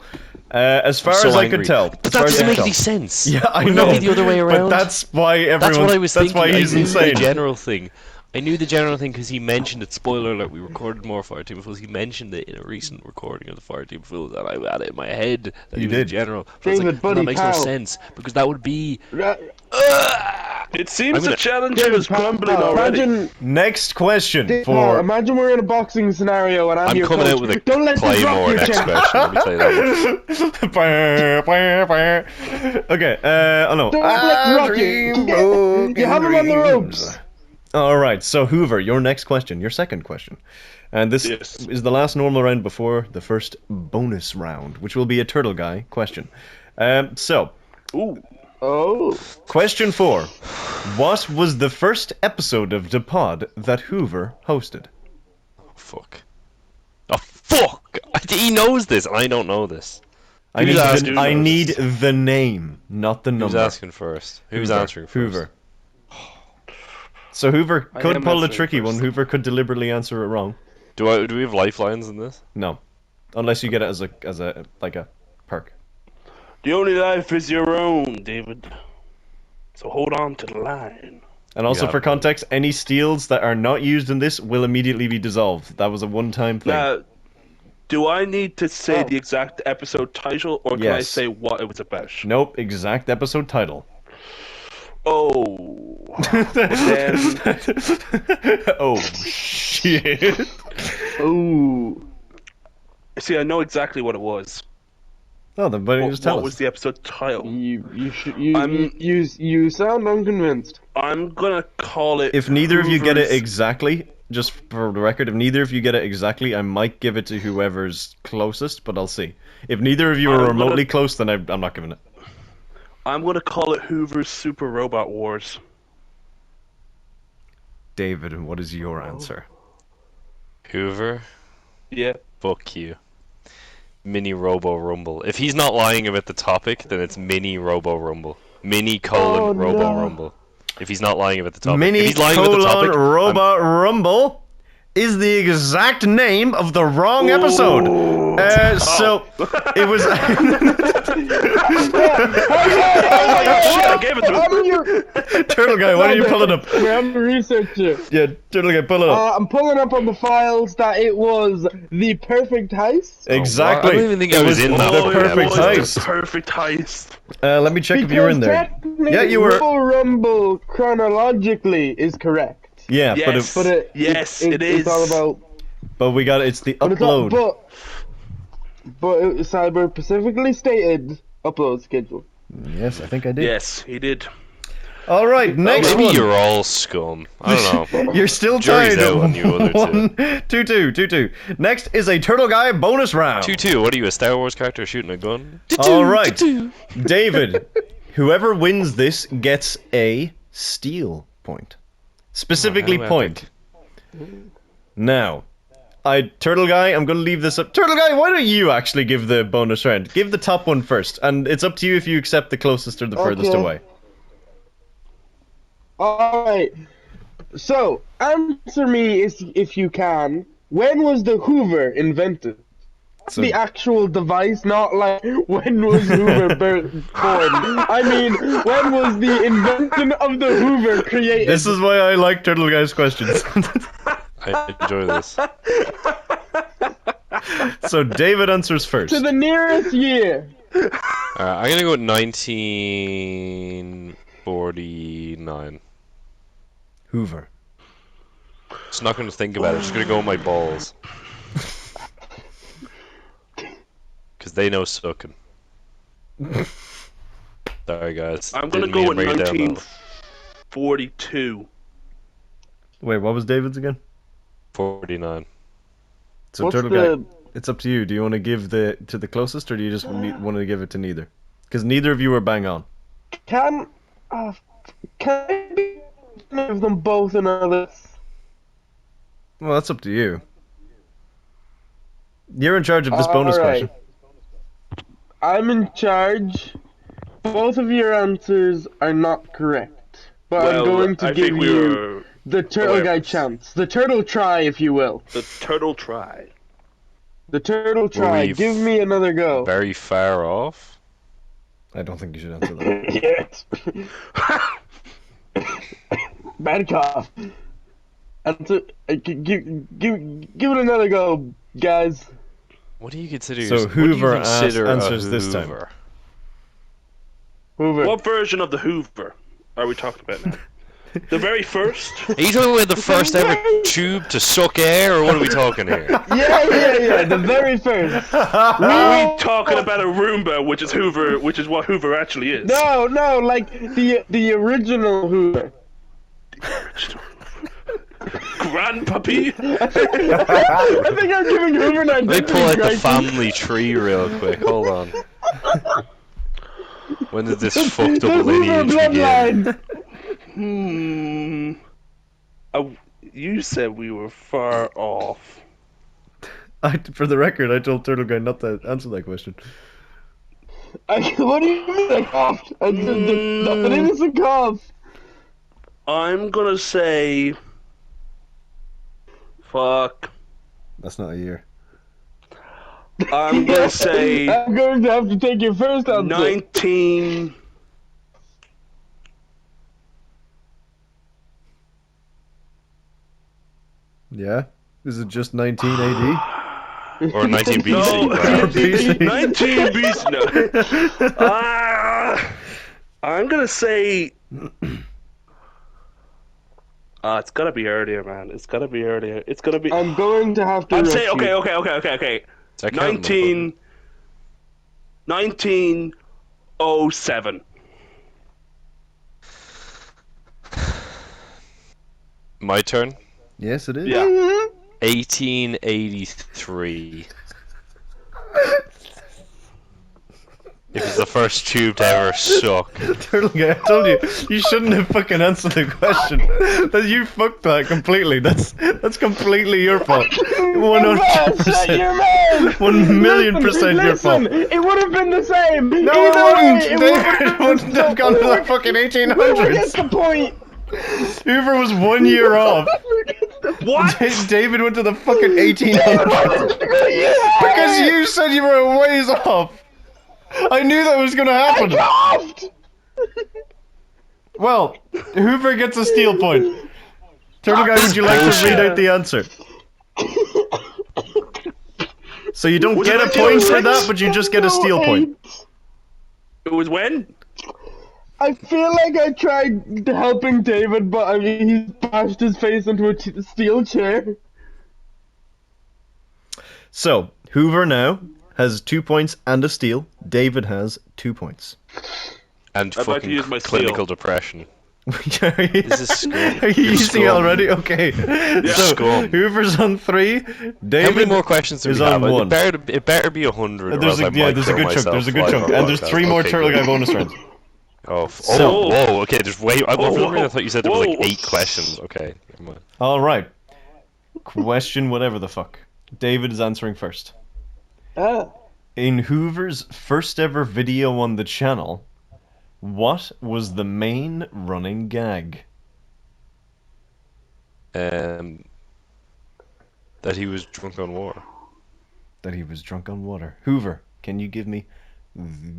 As far so as I angry. could tell. But as that far as doesn't I make could any tell. sense. Yeah, I Wouldn't know. it be the other way around? But that's why everyone. That's what I was That's thinking. why he's I knew insane. the general thing. I knew the general thing because he mentioned it. Spoiler alert: we recorded more Fire Team of Fools. He mentioned it in a recent recording of the Fire Team of Fools, and I had it in my head that You he was did. the general. But I was David, like, well, buddy, that makes no pal. sense because that would be. It seems I'm gonna- the challenge is crumbling already. Imagine, Next question Pal, for. imagine we're in a boxing scenario and I'm I'm your coming coach. out with a Don't let this rock Claymore your next chest. question. Let me tell you that much. Okay. Oh no. Don't let it rock you. You have him on the ropes. All right. So Hoover, your next question, your second question, and this Yes. is the last normal round before the first bonus round, which will be a turtle guy question. So. Ooh. Oh. Question 4. What was the first episode of The Pod that Hoover hosted? Fuck. Oh fuck! He knows this, and I don't know this. I Who's need, asking I first? need the name, not the Who's number. asking first? Who's Hoover. answering first? Hoover. So Hoover I could am pull a answering tricky first. one. Hoover could deliberately answer it wrong. Do we have lifelines in this? No, unless you get it as a perk. The only life is your own, David. So hold on to the line. And also, Yeah. for context, any steals that are not used in this will immediately be dissolved. That was a one-time thing. Now, do I need to say Oh. the exact episode title, or can I Yes. say what it was about? Nope, exact episode title. Oh. Then- Oh, shit. Ooh. See, I know exactly what it was. Oh, then why don't you just tell What us? was the episode title? You sound unconvinced. I'm gonna call it. If neither of you get it Hoover's- exactly, just for the record, if neither of you get it exactly, I might give it to whoever's closest, but I'll see. If neither of you are I'm remotely gonna- close, then I'm not giving it. I'm gonna call it Hoover's Super Robot Wars. David, what is your answer? Hoover. Yeah. Fuck you. Mini Robo Rumble. If he's not lying about the topic, then it's Mini Robo Rumble. Mini : Oh, Robo no. Rumble. If he's not lying about the topic. If Mini he's lying about the topic, Robot Rumble is the exact name of the wrong episode. So it was. I gave it to him. I'm your Turtle guy, why are you pulling up? I'm the researcher. Yeah, Turtle guy, pull it up. I'm pulling up on the files that it was the perfect heist. Exactly. I don't even think It I was in that. The Oh, it perfect was heist. The perfect heist. Let me check if you were in there. Technically, Yeah, you were. Royal Rumble chronologically is correct. Yeah, Yes. But Yes, it It's all is. about. but we got it's the But it's all, upload. but Cyber specifically stated upload schedule. Yes, I think I did. Yes, he did. All right, next Maybe one. you're all scum. I don't know. You're still Jury's tied. out on you other two. 2-2. Next is a Turtle Guy bonus round. 2-2. What are you, a Star Wars character shooting a gun? All right, David. Whoever wins this gets a steal point. Specifically, how point. epic. Now, Turtle Guy, I'm gonna leave this up. Turtle Guy, why don't you actually give the bonus round? Give the top one first, and it's up to you if you accept the closest or the furthest Okay. away. Alright. So, answer me if you can. When was the Hoover invented? So, The actual device, not like when was Hoover born. I mean, when was the invention of the Hoover created? this is why I like Turtle Guy's questions. I enjoy this. So David answers first. To the nearest year. I'm gonna go with 1949. Hoover. Just not gonna think about it. Just gonna go with my balls. Cause they know sucking. Sorry guys. I'm gonna Didn't go mean to with bring it down, though. 1942. Wait, what was David's again? 49. So What's Turtle the- Guy, it's up to you. Do you want to give to the closest, or do you just want to give it to neither? Because neither of you are bang on. Can I give them both another? Well, that's up to you. You're in charge of this bonus Alright. question. I'm in charge. Both of your answers are not correct. But I'm going to I give think we you were the Turtle aware Guy of this. chance. The Turtle try, if you will. the turtle try. The Turtle try. we Give me another go. Very far off. I don't think you should answer that. Yes. Bad cough. Answer, give it another go, guys. What do you consider? So what do you Hoover consider a answers this time. Hoover? Hoover. What version of the Hoover are we talking about now? The very first? Are you talking about the first ever tube to suck air, or what are we talking here? Yeah. The very first. Are we talking about a Roomba, which is Hoover, which is what Hoover actually is? No, like the original Hoover. Grandpappy? I think I'm giving Hoover an Let me identity pull out the crisis. family tree real quick. Hold on. When did this fucked up The Hoover lineage begin? bloodline. You said we were far off. For the record, I told Turtle Guy not to answer that question. What do you mean I coughed? I did an innocent cough. I'm gonna say... Fuck. That's not a year. I'm gonna say I'm going to have to take your first answer. 19. Yeah? Is it just 19 AD? Or 19 BC. No. Wow. BC. 19 BC. No. I'm gonna say. It's gotta be earlier, man. It's gotta be earlier. It's gonna be. I'm going to have to. I'm rush saying you. okay. Is that counting, 1907. My turn. Yes, it is. Yeah. 1883. It was the first tube to ever suck. Turtle guy, I told you, you shouldn't have fucking answered the question. That you fucked that completely. That's completely your fault. 100%. Your man. 1,000,000% your fault. Listen, it would have been the same. No, Either it way, wouldn't. David wouldn't have gone to the fucking Whoever gets 1800s. the point. Hoover was 1 year off. What? David went to the fucking 1800s. Because you said you were a ways off. I knew that was gonna happen. Coughed. Well, Hoover gets a steal point. Turtle guy, would you like to read out the answer? So you don't Was get it a point for 1906? that, but you just get a steal point. It was when? I feel like I tried helping David, but I mean, he bashed his face into a steel chair. So, Hoover now has 2 points and a steal. David has 2 points. And I'd like to fucking use my clinical seal. depression. This is scum. Are you You're using it scum. already? Okay. So, scum. Hoover's on 3. How David many more questions do is we have? on 1. It better be 100. There's a, yeah, there's a good chunk. There's a good chunk. And there's 3 more Turtle Guy bonus rounds. Oh, So- whoa, okay, there's way. For some reason I whoa, thought you said there was like whoa. 8 questions. Okay, never mind. Alright. Question whatever the fuck. David is answering first. In Hoover's first ever video on the channel, what was the main running gag? That he was drunk on water. That he was drunk on water. Hoover, can you give me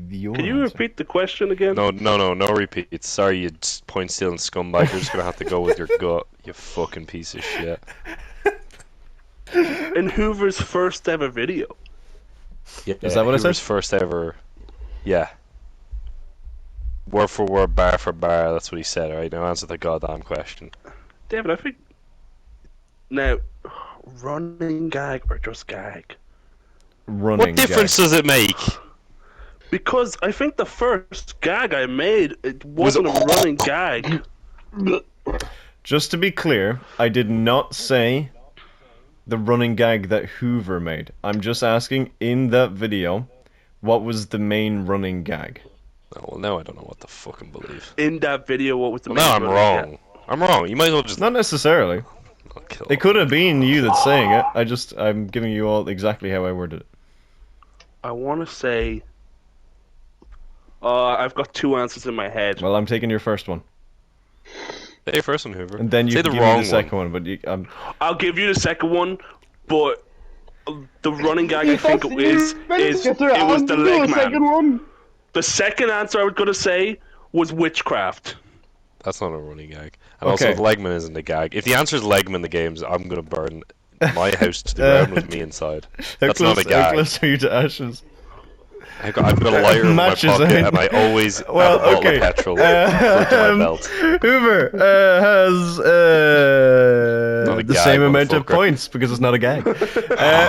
your Can you answer? repeat the question again? No repeats. Sorry, you point stealing scumbag. You're just gonna have to go with your gut, you fucking piece of shit. In Hoover's first ever video. Yeah, Is that what I said? Hoover's first ever. Yeah. Word for word, bar for bar. That's what he said. All right, now answer the goddamn question. David, I think. Now, running gag or just gag? Running What difference gag. does it make? Because I think the first gag I made, it wasn't a running gag. Just to be clear, I did not say the running gag that Hoover made. I'm just asking, in that video, what was the main running gag? Oh, well, now I don't know what to fucking believe. In that video, what was the Well, main now I'm running wrong. gag? I'm wrong. You might as well just. Not necessarily. I'll kill It could have been you that's saying it. I'm giving you all exactly how I worded it. I want to say. I've got 2 answers in my head. Well, I'm taking your first one. Say your first one, Hoover. And then you Say can the give me wrong the second one, but I'll give you the second one, but the running gag I think it was it was the leg second man. one. The second answer I was gonna say was witchcraft. That's not a running gag. And Okay. also, Legman isn't a gag. If the answer is Legman in the games, I'm gonna burn my house to the ground with me inside. That's not a How gag. close are you to ashes? I've got a lighter in my Matches, pocket, eh? and I always Well, have a bottle okay. of petrol put to my belt. Hoover has Not a the gag, same amount of motherfucker. points because it's not a gag.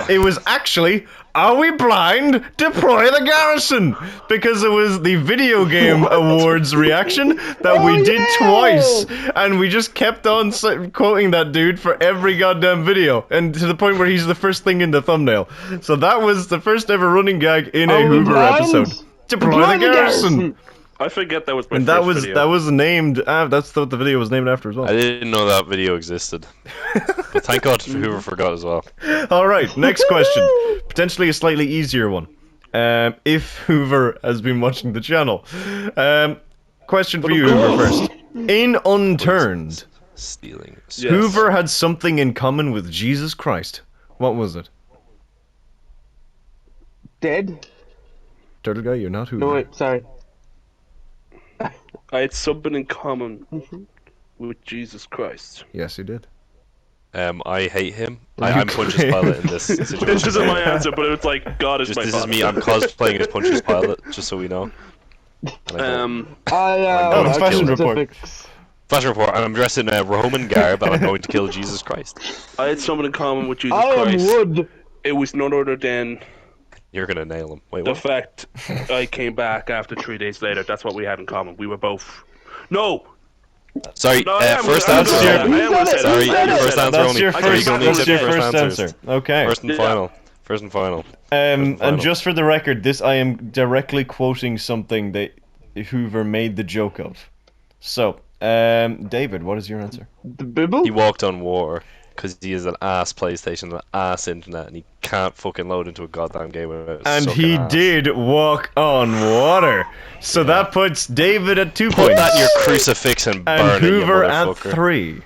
It was actually, are we blind? Deploy the garrison! Because it was the video game awards reaction that we did twice, and we just kept on quoting that dude for every goddamn video, and to the point where he's the first thing in the thumbnail. So that was the first ever running gag in a Are we Hoover blind? episode. Deploy the garrison! I forget that was my And first video. that was named. That's what the video was named after as I well. didn't know that video existed. But thank God Hoover forgot as well. All right, next question. Potentially a slightly easier one. If Hoover has been watching the channel. Question for you, Hoover, first. In Unturned, Stealing. Yes. Hoover had something in common with Jesus Christ. What was it? Dead? Turtle guy, you're not Hoover. No, wait, sorry. I had something in common with Jesus Christ. Yes, you did. I hate him. I'm Pontius Pilate in this situation. This isn't my answer, but it's like God is Just, my this father. is me. I'm cosplaying as Pontius Pilate, just so we know. And I go, I it's fashion report. specifics. Fashion report. I'm dressed in a Roman garb, and I'm going to kill Jesus Christ. I had something in common with Jesus I am Christ. wood. It was none other than You're gonna nail him. Wait, the what? fact I came back after 3 days later. That's what we had in common. We were both. No! Sorry. No, I am First gonna- answer. I am only. gonna say that. Sorry, I am gonna first say that. answer That's only. your Sorry, first, you can only that's accept your first first answers. answer. Okay. First and Yeah. final. First and final. And final. just for the record, this I am directly quoting something that Hoover made the joke of. So, David, what is your answer? The Bible? He walked on water because he is an ass PlayStation, an ass internet, and he can't fucking load into a goddamn game without And sucking he ass. did walk on water. So that puts David at 2 Put points. that in your crucifix and burn And it, you Hoover at motherfucker. 3.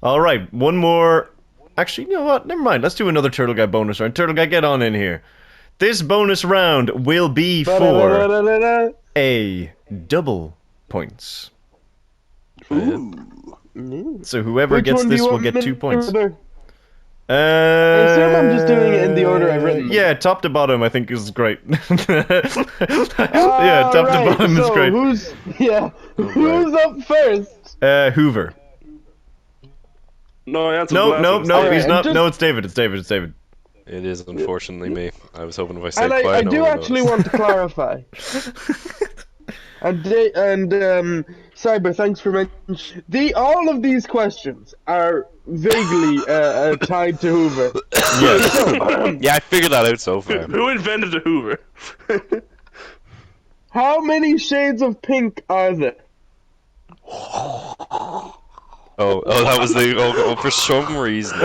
Alright, one more. Actually, you know what? Never mind. Let's do another Turtle Guy bonus round. Turtle Guy, get on in here. This bonus round will be for Ba-da-da-da-da-da. a double points. So whoever Which gets one do this you will want get me 2 to points. order? I'm just doing it in the order I've written them. Yeah, top to bottom I think is great. yeah, top to Right, bottom is so great. Who's up first? Hoover. No, I answered No, the no, last no, one. he's and not. just- No, it's David. It's David. It's David. It is unfortunately me. I was hoping if I stayed And I quiet, no do one actually noticed. want to clarify. And Cyber, thanks for mentioning. All of these questions are vaguely tied to Hoover. Yes. Yeah, I figured that out so far. Who invented the Hoover? How many shades of pink are there? Oh, that was the. Oh, for some reason.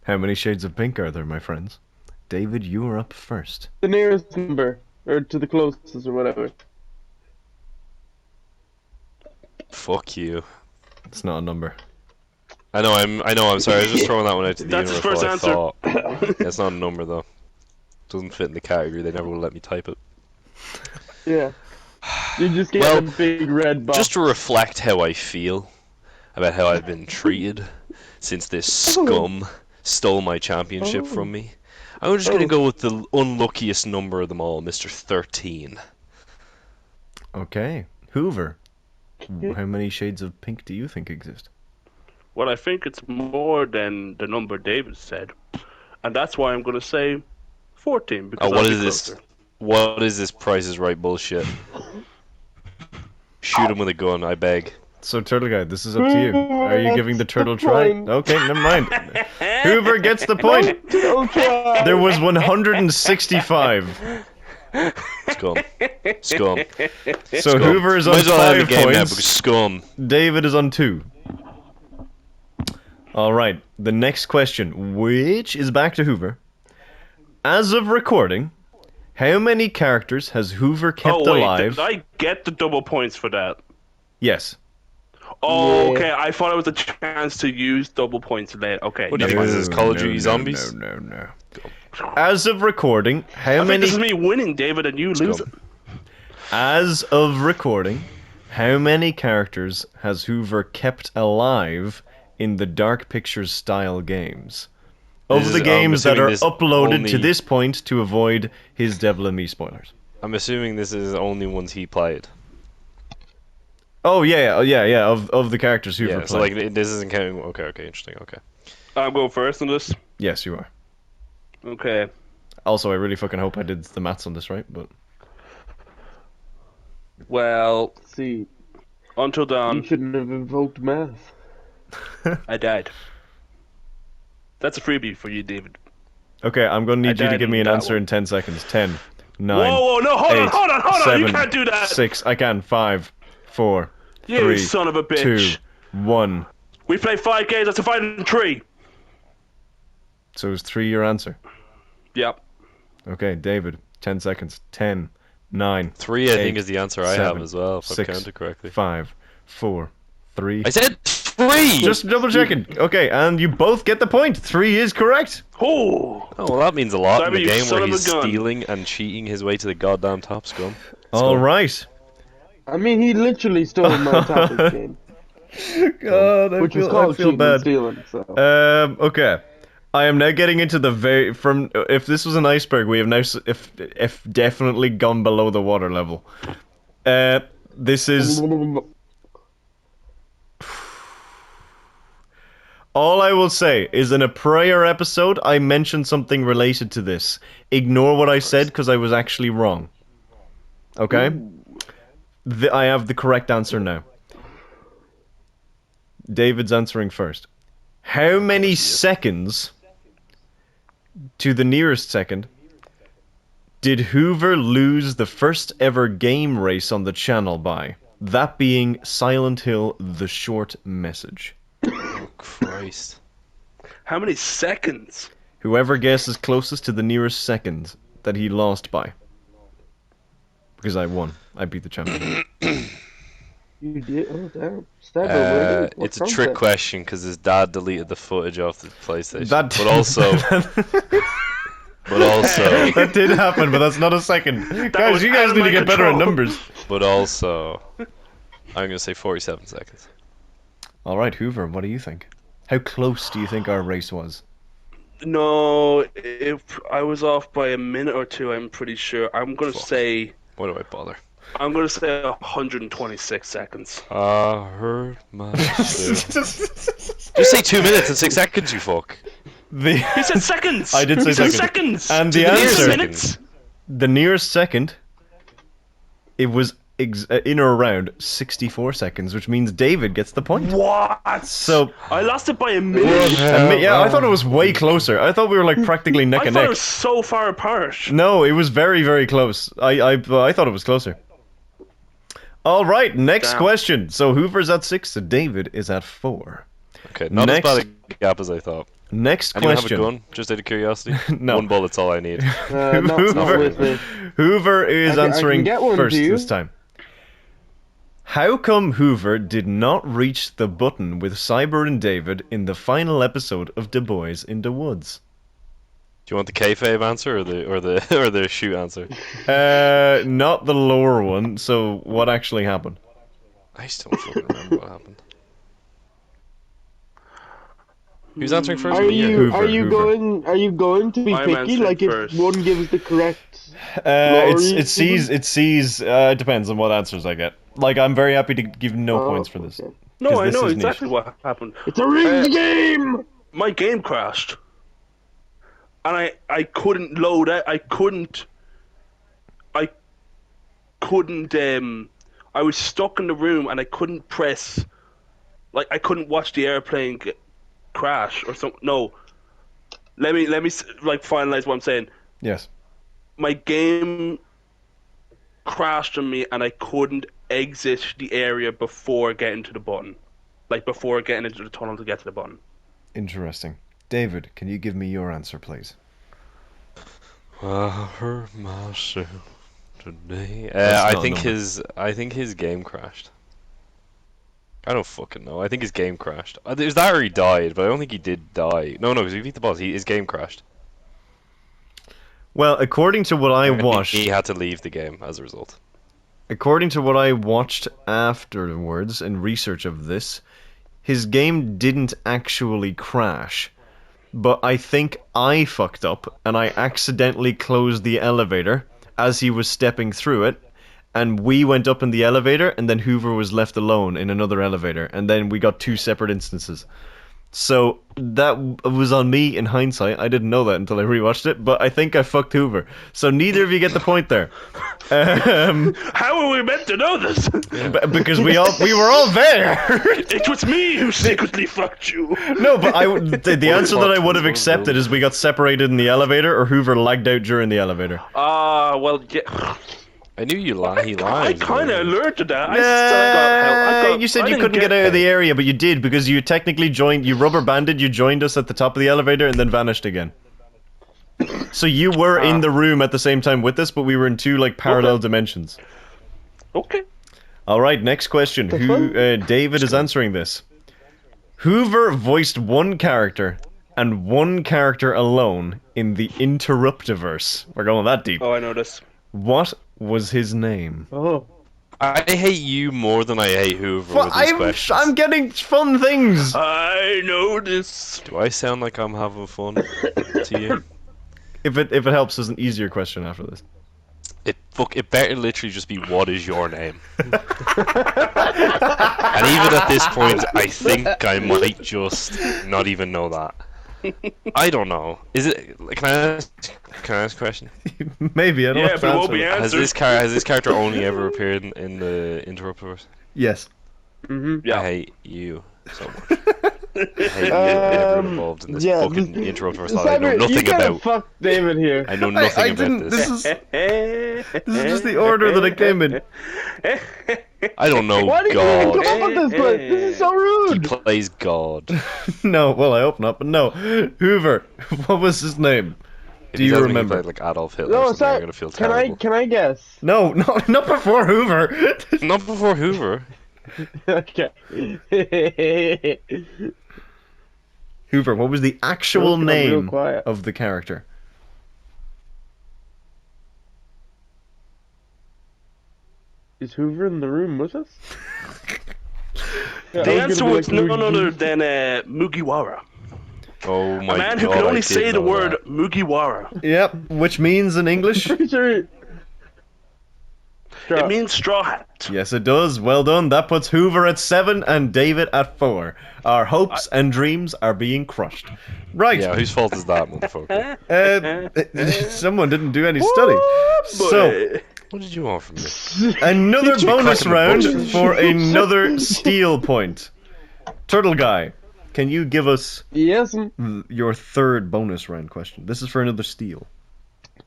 How many shades of pink are there, my friends? David, you are up first. The nearest number, or to the closest, or whatever. Fuck you. It's not a number. I know. I'm sorry. I was just throwing that one out to the That's his universe. first while I answer. thought. It's not a number though. Doesn't fit in the category. They never will let me type it. Yeah. You just get Well, a big red box. Just to reflect how I feel about how I've been treated since this scum stole my championship from me, I'm just gonna go with the unluckiest number of them all, Mr. 13. Okay. Hoover. How many shades of pink do you think exist? Well, I think it's more than the number David said, and that's why I'm going to say 14. Because Oh, what I'll be is this? closer. What is this Price is Right bullshit? Shoot him with a gun, I beg. So, Turtle Guy, this is up to you. Are you giving the That's turtle the try? point. Okay, never mind. Hoover gets the point. Okay. There was 165. Scum. Scum. So Scum. Hoover is on Might as well end the 5 game now points. because scum. David is on 2. Alright, the next question, which is back to Hoover. As of recording, how many characters has Hoover kept Oh, wait, alive? did I get the double points for that? Yes. Oh, Yeah. okay. I thought it was a chance to use double points later. Okay. What do you think? Is this Call of Duty Zombies? No. As of recording, how I think many... this is me winning, David, and you losing. As of recording, how many characters has Hoover kept alive in the Dark Pictures style games? Of This the is- games I'm that are assuming this uploaded to only- this point to avoid his Devil and Me spoilers. I'm assuming this is only ones he played. Oh yeah, of the characters Hoover Yeah, so played. like this isn't counting. Okay, interesting. Okay. I'm going first on this. Yes, you are. Okay. Also, I really fucking hope I did the maths on this right, but... Well, See, until you dawn, shouldn't have invoked math. I died. That's a freebie for you, David. Okay, I'm gonna need you to died give me in an that answer one. in 10 seconds. 10, 9, Whoa, no, hold 8, on, hold on. 7, You can't do that. 6, I can. 5, 4, You 3, son of a 2, bitch. 1. We play 5 games, that's a fight in 3. So is 3 your answer? Yep. Okay, David, 10 seconds. 10, 9, 3, I think, Eight, is the answer I 7, have as well, if 6, I've counted correctly. 5, 4, 3, I said 3! Just double checking. Okay, and you both get the point. 3 is correct. Oh, Oh, well, that means a lot in Simon, the you game son where of a he's gun. stealing and cheating his way to the goddamn top scum. All right. I mean, he literally stole my topic game, God, I which was feel called cheating and bad. stealing. So Okay. I am now getting into the if this was an iceberg, we have now if definitely gone below the water level. This is all I will say is in a prior episode I mentioned something related to this. Ignore what I said because I was actually wrong. Okay? I have the correct answer now. David's answering first. How many seconds to the nearest second did Whoover lose the first ever game race on the channel by? That being Silent Hill: The Short Message. Oh, Christ. how many seconds? Whoever guesses closest to the nearest second that he lost by. Because I won. I beat the champion. you did. Oh damn! Stabber, what It's a trick concept? question because his dad deleted the footage off the PlayStation. That But also, that did happen, but that's not a second. Guys, was you guys out of need to my get better at control. numbers. I'm gonna say 47 seconds. All right, Whoover, what do you think? How close do you think our race was? No, if I was off by a minute or two, I'm pretty sure. I'm gonna Fuck. say Why do I bother? 126 seconds. I heard myself. Just say 2 minutes and 6 seconds, you fuck. He said seconds. I did say he said seconds. seconds. And the He said answer- minutes. The nearest second, it was in or around 64 seconds, which means David gets the point. What? So, I lost it by a minute. I thought it was way closer. I thought we were like practically neck I and thought neck. it was so far apart. No, it was very, very close. I thought it was closer. All right, next Damn. question. So Hoover's at 6, so David is at 4. Okay, not Next- as bad a gap as I thought. Next Anyone have a question. gun? Just out of curiosity? No. 1 bullet's all I need. Not Hoover. with me. Hoover is I can answering get one first to you. this time. How come Hoover did not reach the button with Cyber and David in the final episode of The Boys in the Woods? Do you want the kayfabe answer or the shoot answer? Not the lower one. So what actually happened? I still don't fucking remember what happened. Who's answering first? Are Me or you Hoover. are you going to be I'm picky? answering Like if first. one gives the correct. It sees. It depends on what answers I get. Like I'm very happy to give no Oh, points for this. okay. No, 'Cause I this know is exactly niche. what happened. It's a rigged game. My game crashed, and I couldn't load it. I couldn't. I was stuck in the room, and I couldn't press. Like I couldn't watch the airplane crash or something. No. Let me like finalize what I'm saying. Yes. My game crashed on me and I couldn't exit the area before getting to the button. Like before getting into the tunnel to get to the button. Interesting. David, can you give me your answer, please? I hurt myself today. That's I not a think number. I think his game crashed. I don't fucking know. I think his game crashed. There's that or he died, but I don't think he did die. No, because he beat the boss. His game crashed. Well, according to what I And watched, he had to leave the game as a result. according to what I watched afterwards in research of this, his game didn't actually crash. But I think I fucked up and I accidentally closed the elevator as he was stepping through it. And we went up in the elevator, and then Hoover was left alone in another elevator, and then we got 2 separate instances. So that was on me in hindsight. I didn't know that until I rewatched it, but I think I fucked Hoover. So neither of you get the point there, How are we meant to know this? because we were all there. It was me who secretly fucked you. No, but the answer that I would have accepted is we got separated in the elevator, or Hoover lagged out during the elevator. Well, yeah. I knew he I lied. kind of alerted that. I still got help. You said I you didn't couldn't get out of help. the area, but you did because you technically joined. You rubber banded. You joined us at the top of the elevator and then vanished again. So you were in the room at the same time with us, but we were in 2 like parallel dimensions. Okay. All right, next question. David is answering this. Whoever voiced one character and one character alone in the Interruptiverse. We're going that deep. Oh, I know this. What was his name? Oh. I hate you more than I hate Whoever Well, with these questions. I'm getting fun things. I know this. Do I sound like I'm having fun to you? If it helps, there's an easier question after this. It better literally just be what is your name? And even at this point, I think I might just not even know that. I don't know. Is it? Can I ask a question? Maybe I don't Yeah, have to but it won't answer be that. answered. Has this character only ever appeared in the Interruptiverse? Yes. Yeah. I hate you so much. I hate everyone involved in this fucking Interruptiverse that I know Cyber, nothing you gotta about. fuck David here. I know nothing I about didn't. this. This is just the order that it came in. I don't know Why did you even God. come up with this place? This is so He rude. plays God. No, well, I hope not, but no. Hoover, what was his name? If Do he you tells me he remember? played like Adolf Hitler No, or something, I'm sorry. gonna feel Can terrible. I guess? No, not before Hoover. Not before Hoover. Okay. Hoover, what was the actual Don't get real name quiet. of the character? Is Hoover in the room with us? The answer was none other than Mugiwara. Oh my A man God! who could I only did say the know word that. Mugiwara. Yep, which means in English? Pretty sure. It means straw hat. Yes, it does. Well done. That puts Hoover at 7 and David at 4. Our hopes and dreams are being crushed. Right. Yeah, whose fault is that, motherfucker? Someone didn't do any study. So, What did you want from me? another bonus cracking the round bucket. for another steal point. Turtle Guy, can you give us Yes, your third bonus round question? This is for another steal.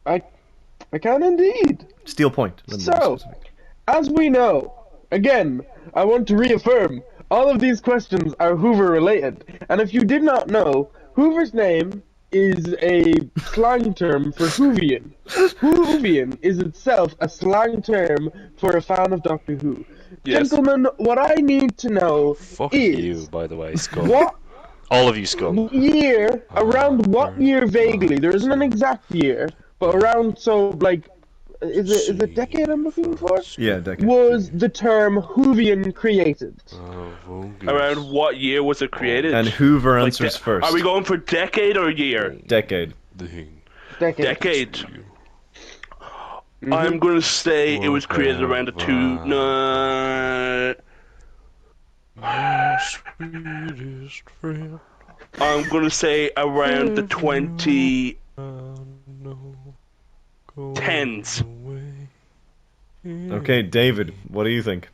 I can indeed. Steal point. Let me be So, specific. as we know, again, I want to reaffirm, all of these questions are Hoover related. And if you did not know, Hoover's name is a slang term for Whovian. Whovian is itself a slang term for a fan of Doctor Who. Yes. Gentlemen, what I need to know Fuck is you, by the way, scum. what All of you scum. year, around what year vaguely, there isn't an exact year, but around, so, like, is it decade I'm looking for? Yeah, decade. Was the term Whovian created? Around what year was it created? And Hoover Like, answers first. Are we going for decade or year? Decade. Decade. Decade. I'm gonna say it was created around the two. No. I'm gonna say around the 2010s. Okay, David, what do you think?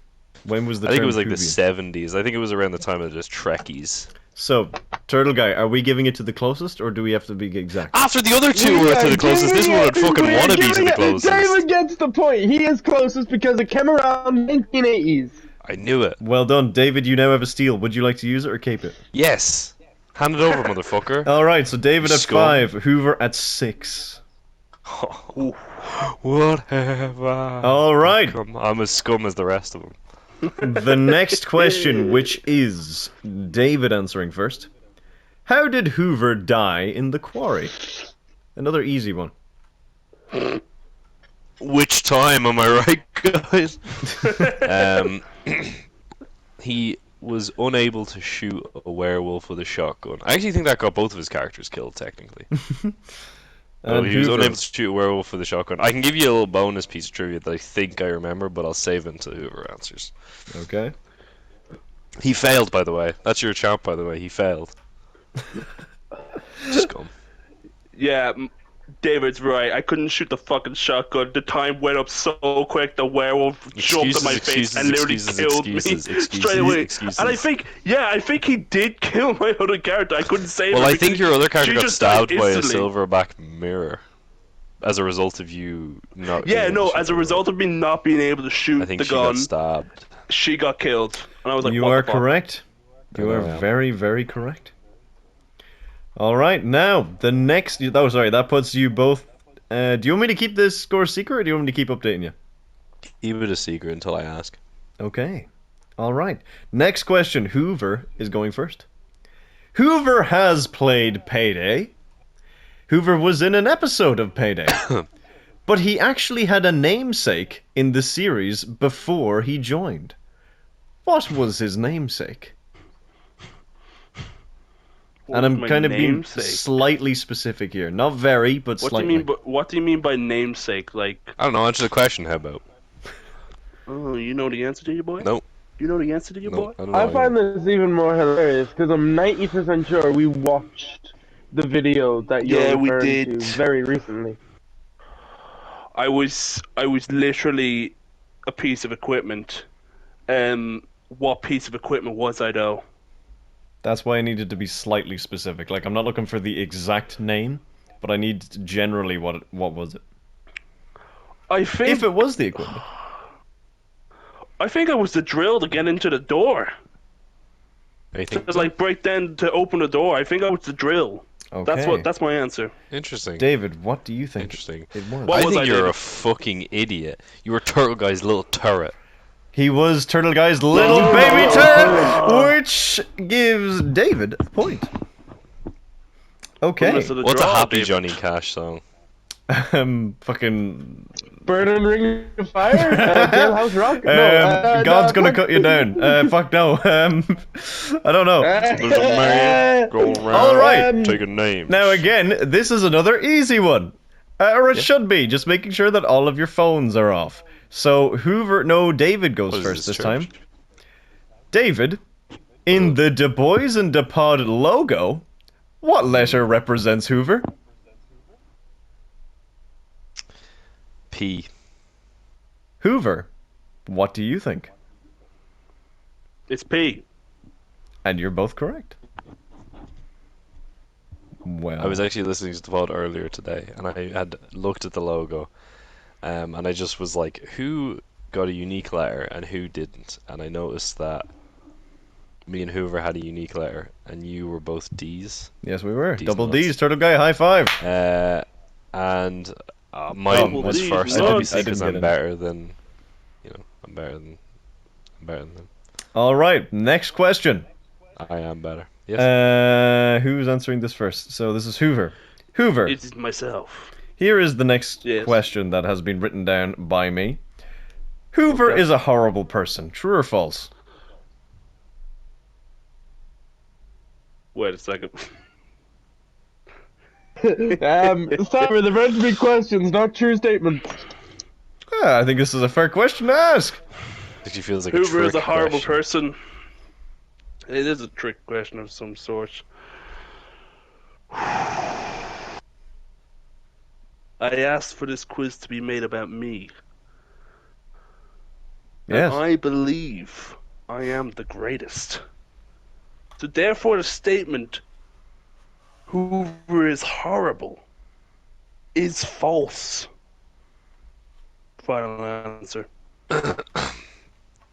When was the I think it term was like the Whovian? 70s. I think it was around the time of just Trekkies. So, Turtle Guy, are we giving it to the closest, or do we have to be exact? After the other two were to the closest, this one would fucking want to be to the closest. David gets the point. He is closest because it came around 1980s. I knew it. Well done, David. You now have a steal. Would you like to use it or keep it? Yes. Hand it over, motherfucker. All right. So David at Scum. 5, Hoover at 6. What have I All right. become? I'm as scum as the rest of them. The next question, which is David answering first. How did Hoover die in the quarry? Another easy one. Which time, am I right, guys? He was unable to shoot a werewolf with a shotgun. I actually think that got both of his characters killed, technically. And He was Hoover. unable to shoot a werewolf with a shotgun. I can give you a little bonus piece of trivia that I think I remember, but I'll save it until Hoover answers. Okay. He failed, by the way. That's your champ, by the way. He failed. Scum. Yeah, David's right. I couldn't shoot the fucking shotgun. The time went up so quick. The werewolf jumped in my face and literally killed me straight away. And I think he did kill my other character. I couldn't save Well, her I think because your other character she got just died stabbed by a instantly. silverback mirror as a result of you not. Yeah, being able no. to As a shoot result of me not being able to shoot I think the she gun, got stabbed. she got killed. And I was like, You what are the fuck? correct. You are Yeah. very, very correct. All right, now the next. Oh, sorry, that puts you both. Do you want me to keep this score secret, or do you want me to keep updating you? Keep it a secret until I ask. Okay. All right. Next question. Hoover is going first. Whoover has played Payday. Whoover was in an episode of Payday. But he actually had a namesake in the series before he joined. What was his namesake? And I'm kind of being slightly specific here. Not very, but slightly. What do you mean by namesake? Like, I don't know. Answer the question. How about? oh, you know the answer to your boy? Nope. You know the answer to your boy? Nope. I don't know. I find this even more hilarious because I'm 90% sure we watched the video that you're referring to very recently. I was literally a piece of equipment. What piece of equipment was I though? That's why I needed to be slightly specific. Like, I'm not looking for the exact name, but I need generally what was it. I think If it was the equipment. I think it was the drill to get into the door. Anything? To like break down to open the door. I think it was the drill. Okay. That's my answer. Interesting. David, what do you think Interesting. it was? What I was think I, you're David? a fucking idiot. You were Turtle Guy's little turret. He was Turtle Guy's little baby turret, which gives David a point. Okay. Goodness of the What's a draw, Happy David. Johnny Cash song? Fucking... Burn and Ring of Fire? Jailhouse Rock? God's gonna cut you down. Fuck no. I don't know. There's a man going around All right. taking names. Now again, this is another easy one. Or it should be, just making sure that all of your phones are off. So David goes What is first this church? time. David, in the Du Bois and DePod logo, what letter represents Whoover? P. Whoover, what do you think? It's P. And you're both correct. Well, I was actually listening to the pod earlier today, and I had looked at the logo, and I just was like, who got a unique letter and who didn't? And I noticed that me and Whoover had a unique letter, and you were both D's. yes, we were. D's Double nuts. D's, Turtle Guy, high five. And mine Double was D's first, nuts. obviously, I didn't because get I'm in. better than, I'm better than them. All right, next question. I am better. Yes. Who's answering this first? So this is Whoover. Whoover, It's myself. here is the next Yes. question that has been written down by me. Whoover Okay. is a horrible person. True or false? Wait a second. Cyber, they're meant to be questions, not true statements. I think this is a fair question to ask. Actually feels like a Whoover is a trick horrible question. person. It is a trick question of some sort. I asked for this quiz to be made about me. Yes. And I believe I am the greatest. So therefore the statement, Whoover is horrible, is false. Final answer.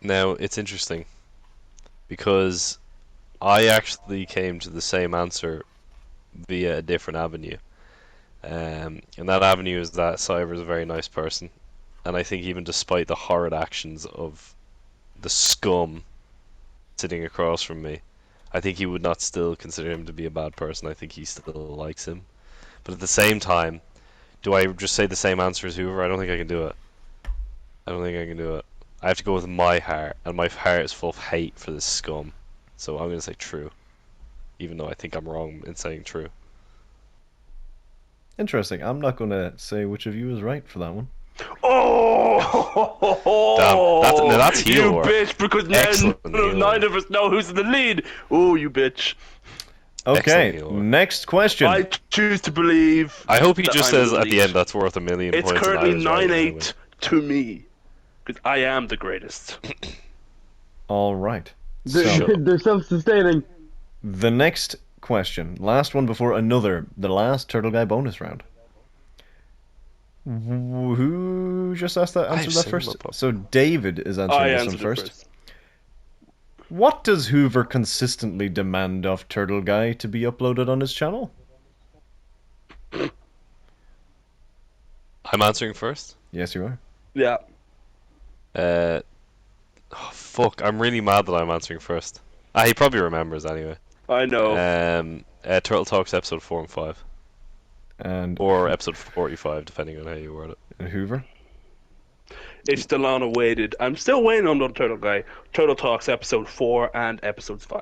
Now, it's interesting, because I actually came to the same answer via a different avenue. And that avenue is that Cyber is a very nice person. And I think even despite the horrid actions of the scum sitting across from me, I think he would not still consider him to be a bad person. I think he still likes him. But at the same time, do I just say the same answer as Hoover? I don't think I can do it. I don't think I can do it. I have to go with my heart, and my heart is full of hate for this scum. So I'm going to say true. Even though I think I'm wrong in saying true. Interesting. I'm not going to say which of you is right for that one. Oh! Damn, that's heel you work. bitch! Because Excellent heel neither of us know who's in the lead. Oh, you bitch! Okay, Excellent. next question. I choose to believe. I hope he that just I'm says the at the lead. end that's worth 1,000,000 It's points. currently and I was right 9-8 anyway. to me, because I am the greatest. All right. They're, So, they're self-sustaining. the next question, last one before the last Turtle Guy bonus round. Who just asked that? I Answered that assume first. I'll- So David is answering I this one answered it first. first. What does Hoover consistently demand of Turtle Guy to be uploaded on his channel? I'm answering first? Yes, you are. Yeah. Oh, fuck, I'm really mad that I'm answering first. He probably remembers anyway. I know. Turtle Talks episode 4 and 5. And Or episode 45, depending on how you word it. and Hoover. It's the long awaited. I'm still waiting on the Turtle Guy. Turtle Talks episode 4 and episodes 5.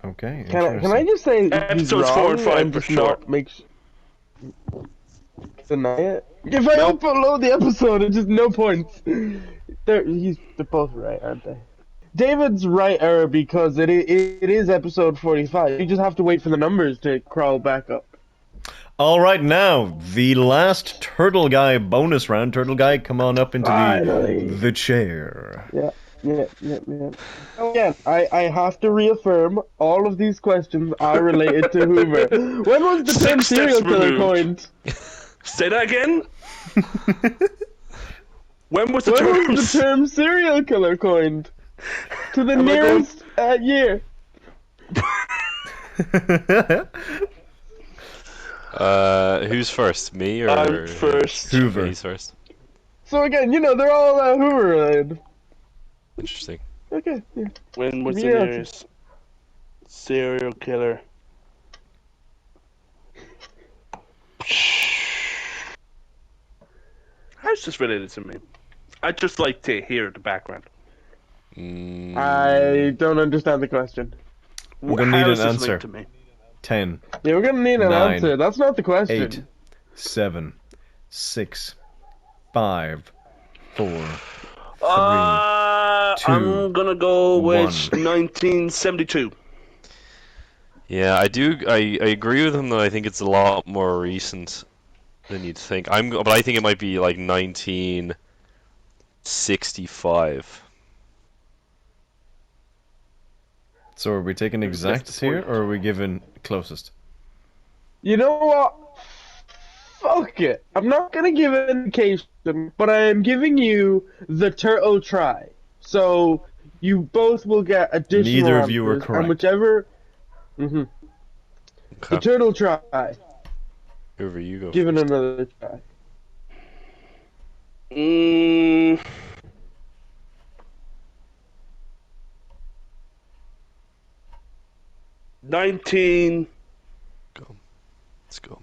Okay. Can I just say he's Episodes wrong 4 and 5 and for just sure. not make deny it? If I upload the episode, it's just no points. They're both right, aren't they? David's right error because it is episode 45. You just have to wait for the numbers to crawl back up. All right, now the last Turtle Guy bonus round. Turtle Guy, come on up into Finally. the chair. Yeah. Again, I have to reaffirm all of these questions are related to Hoover. When was the term 6 serial steps killer removed. coined? Say that again? When was the When was the term serial killer coined? To the Am I nearest year. Who's first? Me or I'm first. Hoover. He's first. So again, they're all Hoover related. Interesting. Okay, yeah. When was the Yeah. nearest serial killer? How's this related to me? I'd just like to hear the background. I don't understand the question. We're gonna need How is an this answer. linked to me? 10, Yeah, we're gonna need an 9, answer. That's not the question. 8, 7, 6, 5, 4. I'm gonna go with 1. 1972. Yeah, I do. I agree with him that I think it's a lot more recent than you'd think. But I think it might be like 1965. So are we taking exacts the here, point. or are we giving closest? You know what? Fuck it. I'm not gonna give an indication, but I am giving you the turtle try. So you both will get additional Neither of you were answers, correct. And whichever... The Okay. turtle try. Whoever you go. Give it first. another try. Mm, 19... Let's go.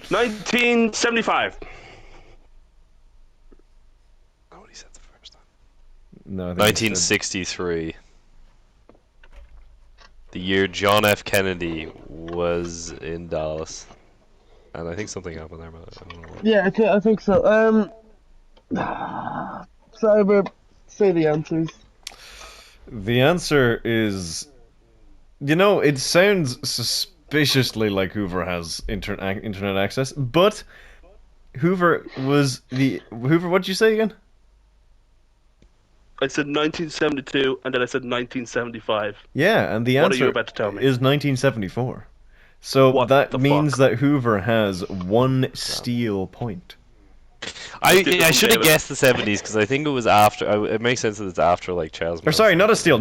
1975. Oh, what he said the first time. No, I think it's 1963. The year John F. Kennedy was in Dallas. And I think something happened there, but I don't know what. Yeah, I think so. Cyber, say the answers. The answer is, it sounds suspiciously like Hoover has internet access, but Hoover was Hoover. What did you say again? I said 1972, and then I said 1975. Yeah, and the What are answer you about to tell me? is 1974. So What that the means fuck? that Hoover has 1 steal point. I Different should have David. guessed the 70s because I think it was after. It makes sense that it's after like Charles. Or sorry, not a steal.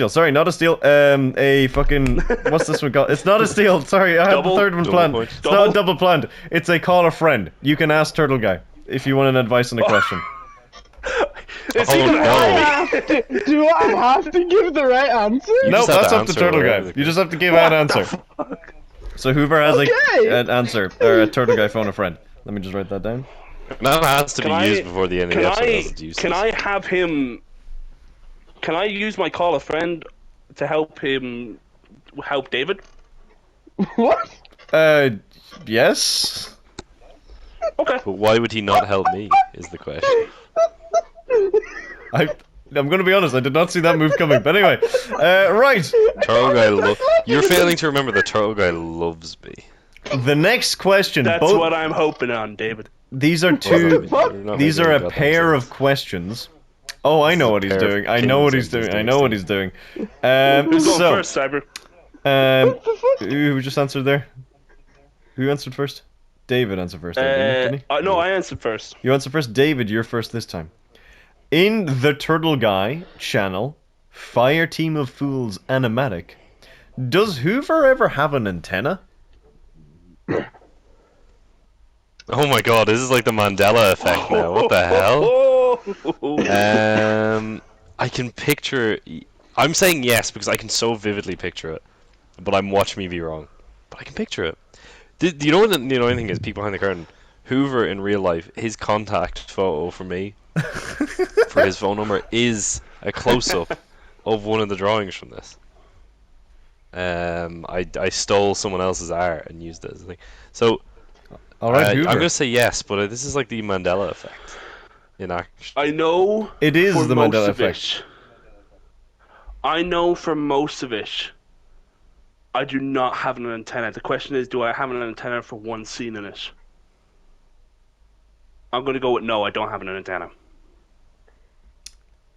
Sorry, not a steal. A fucking what's this one called? It's not a steal. Sorry, I had the Double? third one Double planned. point. It's not a double planned. It's a call a friend. You can ask Turtle Guy if you want an advice on a question. Is Oh, he gonna no. help me? Do I have to give the right answer? No, just have that's to up to answer Turtle Guy. whatever the You just have to give out an answer. So Hoover has Okay. an answer or a Turtle Guy phone a friend. Let me just write that down. That has to be Can used I- before the end of Can the episode. I? else it's useless. Can I have him? Can I use my call a friend to help him? Help David? What? Yes. Okay. But why would he not help me? Is the question. I'm going to be honest. I did not see that move coming. But anyway, right. Turtle Guy You're failing to remember the Turtle Guy loves me. The next question. That's both what I'm hoping on, David. these are Well, two. fuck? you're not These making are any a goddamn pair sense. of questions. Oh, I know what he's pair of doing. I know what he's kings doing. and I know what he's doing. Who's going So, first, Cyber? who just answered there? Who answered first? David answered first. Didn't he? No, I answered first. You answered first. David, you're first this time. In the Turtle Guy channel, Fire Team of Fools animatic, does Hoover ever have an antenna? Oh my god, this is like the Mandela effect now. What the hell? Oh, I can picture. I'm saying yes because I can so vividly picture it, but I'm watching me be wrong. But I can picture it. Do you know what the annoying thing is? Peek behind the curtain. Hoover in real life, his contact photo for me, for his phone number, is a close-up of one of the drawings from this. I stole someone else's art and used it as a thing. So, All right, Hoover. I'm gonna say yes, but this is like the Mandela effect in action. I know. It is for the most Mandela of effect. it, I know for most of it, I do not have an antenna. The question is, do I have an antenna for one scene in it? I'm gonna go with no. I don't have an antenna.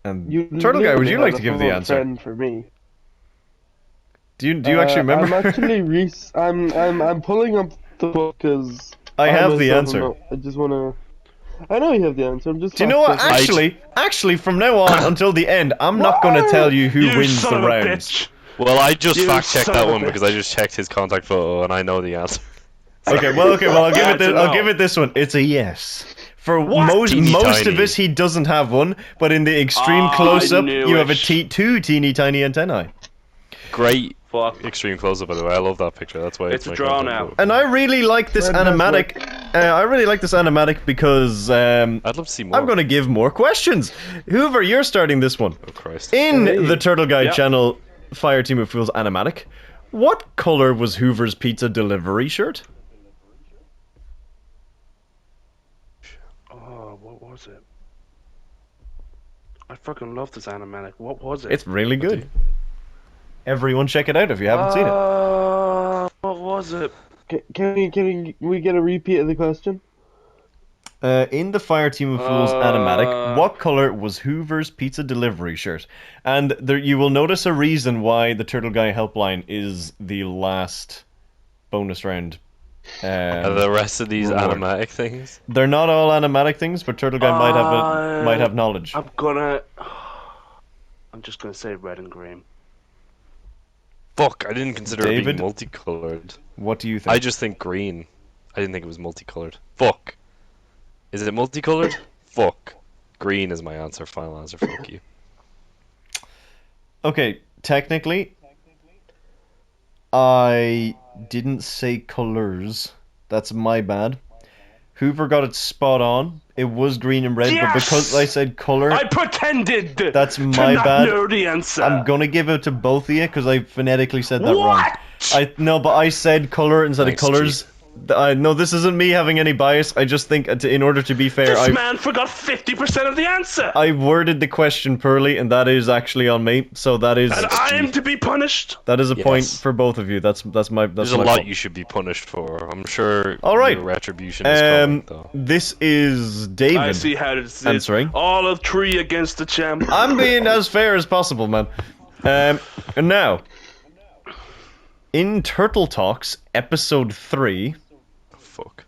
Turtle Guy, would you literally like had to a give the phone answer? friend for me. Do you actually remember? I'm actually I'm pulling up the book because I have the answer. I just wanna. I know you have the answer. I'm just. Do you know what? fact-checking. Actually, from now on until the end, I'm not going to tell you who You wins son the of a rounds. bitch. Well, I just You fact-checked son that of a one bitch. because I just checked his contact photo and I know the answer. Okay, well, I'll give it That's a I'll no. give it this one. It's a yes. For What? most Teeny of tiny. us, he doesn't have one, but in the extreme I close-up, knew you have it. two teeny tiny antennae. Great Fuck. extreme close-up, by the way. I love that picture. That's why It's a my draw contact now. photo. And I really like this Fantastic. animatic. I really like this animatic because I'd love to see more. I'm going to give more questions. Hoover, you're starting this one. Oh Christ. In Hey. the Turtle Guide Yep. channel, Fire Team of Fools animatic, what color was Hoover's pizza delivery shirt? Oh, what was it? I fucking love this animatic. What was it? It's really good. Everyone check it out if you haven't seen it. What was it? Can we get a repeat of the question? In the Fire Team of Fools animatic, Uh. what color was Hoover's pizza delivery shirt? And there, you will notice a reason why the Turtle Guy helpline is the last bonus round. Are the rest of these reward. animatic things? They're not all animatic things, but Turtle Guy might have knowledge. I'm just gonna say red and green. Fuck, I didn't consider it David? being multicolored. What do you think? I just think green. I didn't think it was multicolored. Fuck. Is it multicolored? Fuck. Green is my answer. Final answer. Fuck you. Okay, technically, I didn't say colors. That's my bad. Hoover got it spot on. It was green and red, but Yes! because I said color, I pretended That's to my not bad. know the answer. I'm gonna give it to both of you because I phonetically said that wrong. What? But I said color instead Thanks, of colors. No, this isn't me having any bias. I just think, in order to be fair, This man forgot 50% of the answer. I worded the question poorly, and that is actually on me. So that is And I am to be punished. that is a point Yes. for both of you. That's my There's a my lot fault. you should be punished for. I'm sure All right. your retribution is coming, though. This is David. I see how this is. Answering. All of three against the champ. I'm being as fair as possible, man. And now, in Turtle Talks, episode 3, Fuck.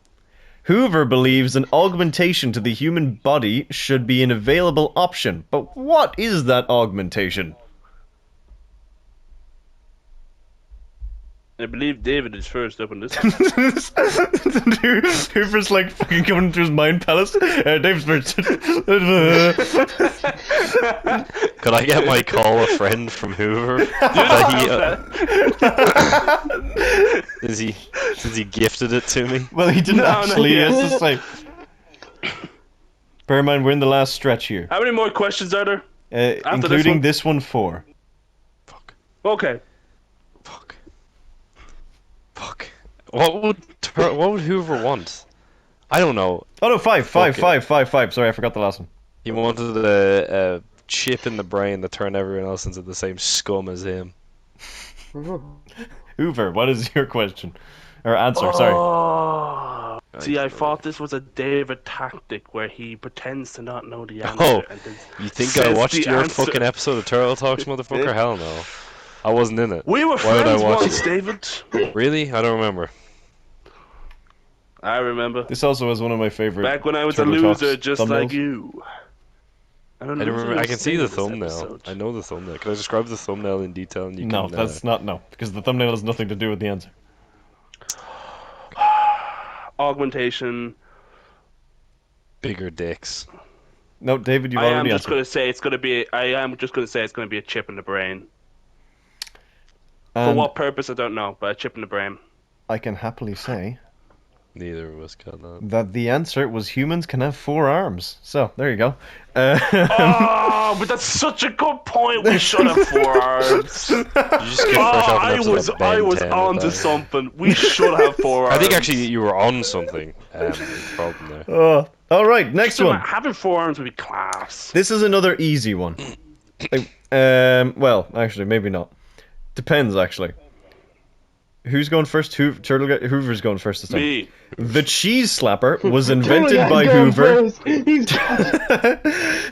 Hoover believes an augmentation to the human body should be an available option. But what is that augmentation? I believe David is first up on this. Hoover's like fucking coming into his mind palace. Dave's first. Could I get my call a friend from Hoover? Is he gifted it to me? Well, he didn't No, actually. he He has to say. Bear in mind, we're in the last stretch here, How many more questions are there? including one? this one 4. Fuck. Okay. Fuck. Fuck. What would Hoover want? I don't know. Oh no, 5. Fuck it. Sorry, I forgot the last one. He wanted a chip in the brain that turned everyone else into the same scum as him. Hoover, what is your question? Or answer, sorry. Oh. See, I thought this was a David tactic where he pretends to not know the answer. Oh, and then You think I says watched the your answer. fucking episode of Turtle Talks, motherfucker? Hell no. I wasn't in it. We were Why would I friends watch once, it? David. Really? I don't remember. I remember. This also is one of my favorite. Back when I was a Turtle Talks loser just thumbnails. like you. I don't remember. I can see the thumbnail. Episode. I know the thumbnail. Can I describe the thumbnail in detail? And you No, can, that's not no, because the thumbnail has nothing to do with the answer. Augmentation. bigger dicks. No, David, you've I am already just answered. gonna say it's gonna be. I am just gonna say it's gonna be a chip in the brain. For And what purpose, I don't know, but a chip in the brain. I can happily say Neither of us got that. that the answer was humans can have 4 arms. So, there you go. Oh, but that's such a good point. We should have 4 arms. You just get fresh off an episode of Ben I was 10 with onto that. something. We should have 4 arms. I think actually you were on something. Problem there. Oh, all right, next So one. having 4 arms would be class. This is another easy one. Well, actually, maybe not. Depends, actually. Who's going first? Hoover's going first this time. Me. The cheese slapper was Turtle invented Guy's by going Hoover. first. He's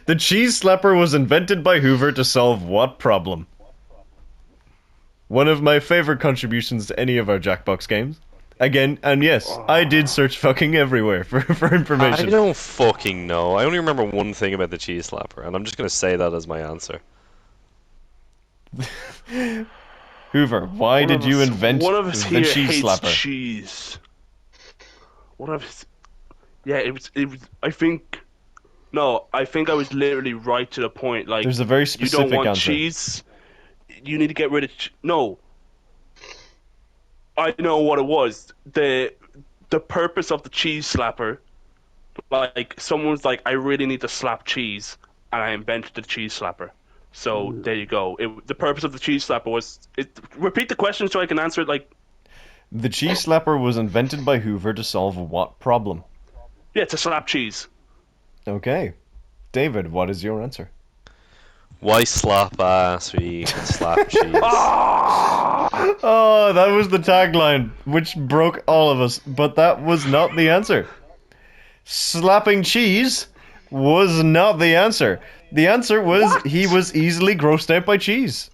The cheese slapper was invented by Hoover to solve what problem? One of my favorite contributions to any of our Jackbox games. Again, and yes, I did search fucking everywhere for I information. don't fucking know. I only remember one thing about the cheese slapper, and I'm just gonna say that as my answer. Hoover, why did you invent One of us the here cheese hates slapper? cheese. One of us. Yeah, it was. I think. No, I think I was literally right to the point. Like, There's a very you specific don't want answer. cheese. You need to get rid of. No. I know what it was. The purpose of the cheese slapper. Like, someone's like, I really need to slap cheese, and I invented the cheese slapper. So there you go. The purpose of the cheese slapper was. Repeat the question so I can answer it. Like, The cheese slapper was invented by Hoover to solve what problem? yeah, to slap cheese. Okay. David, what is your answer? Why slap ass when you can slap cheese? Oh, that was the tagline, which broke all of us, but that was not the answer. Slapping cheese was not the answer. The answer was he was easily grossed out by cheese.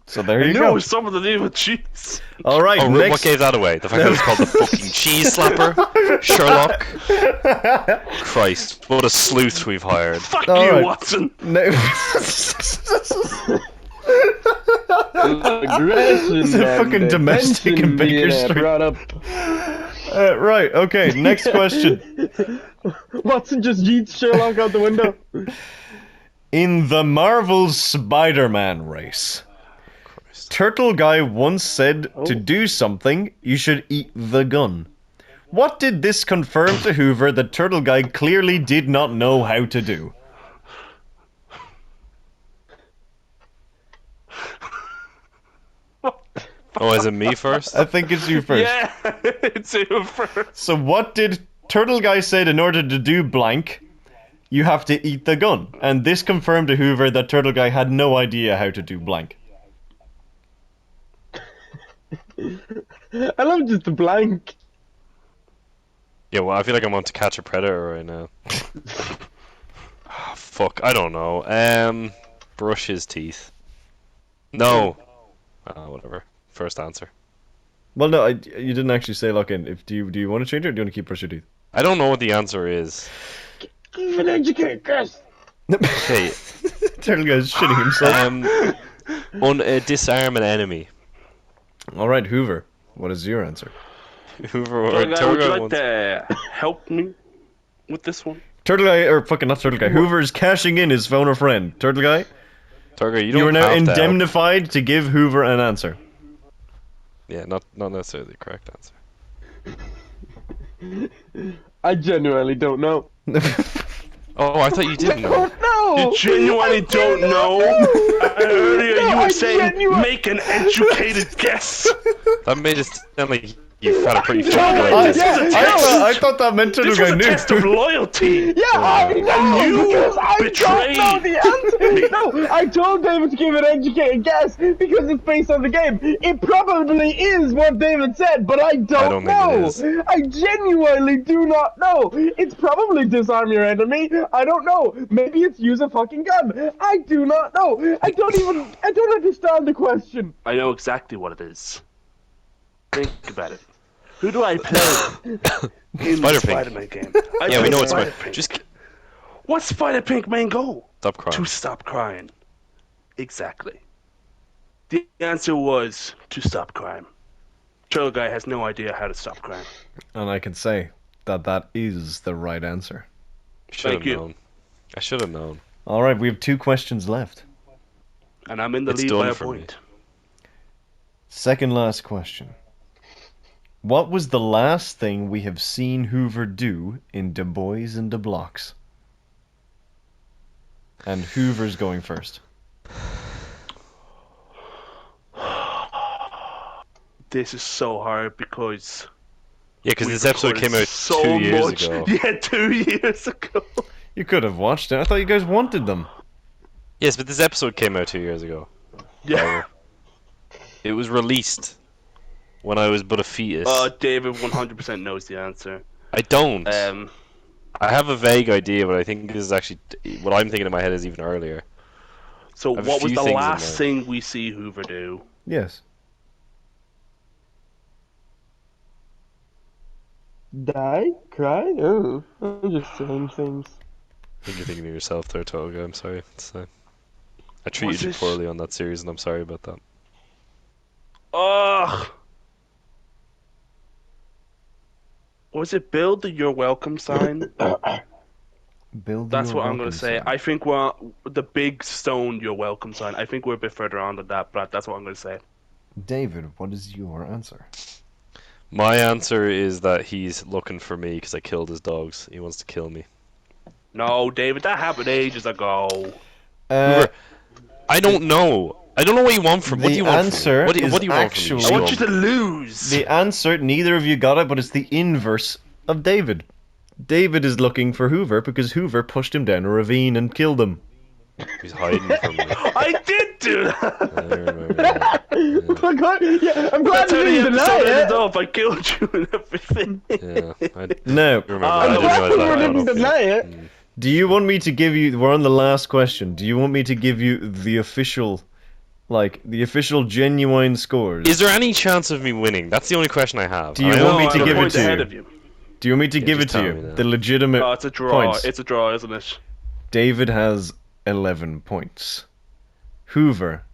So there I you knew go. it was something to do with cheese. All right, Oh, next. what gave that away? The fact that it was called the fucking cheese slapper? Sherlock? Christ, what a sleuth we've hired. Fuck All you, right. Watson. No. aggression. It's a and fucking domestic tension in Baker being, Street. brought up. Right, okay, next question. Watson just yeets Sherlock out the window. In the Marvel Spider-Man race, Turtle Guy once said to do something, you should eat the gun. What did this confirm to Hoover that Turtle Guy clearly did not know how to do? Oh, is it me first? I think it's you first. Yeah, it's you first. So what did Turtle Guy said in order to do blank? You have to eat the gun. And this confirmed to Hoover that Turtle Guy had no idea how to do blank. I love just the blank. Yeah, well, I feel like I'm on To Catch a Predator right now. Oh, fuck, I don't know. Brush his teeth. No. Whatever. First answer. Well, no, you didn't actually say lock in. Do you want to change it or do you want to keep brush your teeth? I don't know what the answer is. Give an educated guess. Okay. Turtle Guy's shitting himself. Disarm an enemy. All right, Hoover. What is your answer? Hoover or Would you Turtle like wants- to help me with this one? Turtle Guy, or fucking not Turtle Guy. Hoover is cashing in his phone a friend. Turtle Guy, Turtle, you you are don't now have to help. indemnified to give Hoover an answer. Yeah, not necessarily the correct answer. I genuinely don't know. Oh, I thought you did know. Oh no! You genuinely don't know? Earlier you were saying, make an educated guess. That made it sound like you had a pretty No, fucking I- idea. I thought that meant Turtle This Guy was a knew. test of loyalty. Yeah, I know, you because I betrayed don't know the answer. No, I told David to give an educated guess because it's based on the game. It probably is what David said, but I don't don't think it know. is. I genuinely do not know. It's probably disarm your enemy. I don't know. Maybe it's use a fucking gun. I do not know. I don't understand the question. I know exactly what it is. Think about it. Who do I play in the Spider-Pink. Spider-Man game? I Yeah, we play know it's Spider-Pink. just What's Spider-Pink main goal? stop crying. To stop crying. Exactly. The answer was to stop crime. Turtle Guy has no idea how to stop crime. And I can say that that is the right answer. Should have Thank you. known. I should have known. All right, we have 2 questions left. And I'm in the It's lead done by a for me. point. Second last question. What was the last thing we have seen Hoover do in Da Boys and Da Blocks? And Hoover's going first. This is so hard because Yeah, because we this episode recorded came out so 2 years much. ago. Yeah, 2 years ago. You could have watched it. I thought you guys wanted them. Yes, but this episode came out 2 years ago. Yeah. It was released when I was but a fetus. David 100% knows the answer. I don't. Um, I have a vague idea, but I think this is actually what I'm thinking in my head is even earlier. so I have a what was few the things in last mind. thing we see Hoover do? Yes. Die? Cry? Oh, I'm just saying things. I think you're thinking of yourself there, Toga. I'm sorry. I treated What's you this? poorly on that series, and I'm sorry about that. Ugh. Was it build the "You're welcome" sign? Build That's your what I'm gonna welcome say. sign. I think we're the big stone "You're welcome" sign. I think we're a bit further on than that, but that's what I'm gonna say. David, what is your answer? My answer is that he's looking for me because I killed his dogs. He wants to kill me. No, David, that happened ages ago. I don't know. I don't know what you want from me. What do The you want answer from me? is What do you want from me? actually- I want scum? you to lose. The answer, neither of you got it, but it's the inverse of David. David is looking for Hoover because Hoover pushed him down a ravine and killed him. He's hiding from me. I did do that. I remember that. I'm glad, yeah, I'm glad That's you how the didn't deny episode ended it. up. I killed you and everything. Yeah, No. remember. I'm I I'm didn't glad realize you that. didn't deny it. Do you want me to give you... We're on the last question. Do you want me to give you the official... Like, the official genuine scores? Is there any chance of me winning? That's the only question I have. Do you I want me know to I'm give it gonna to win. you? ahead of you. Do you want me to Yeah, give it just to tell you? me now. The legitimate Oh, it's a draw. points. It's a draw, isn't it? David has 11 points. Hoover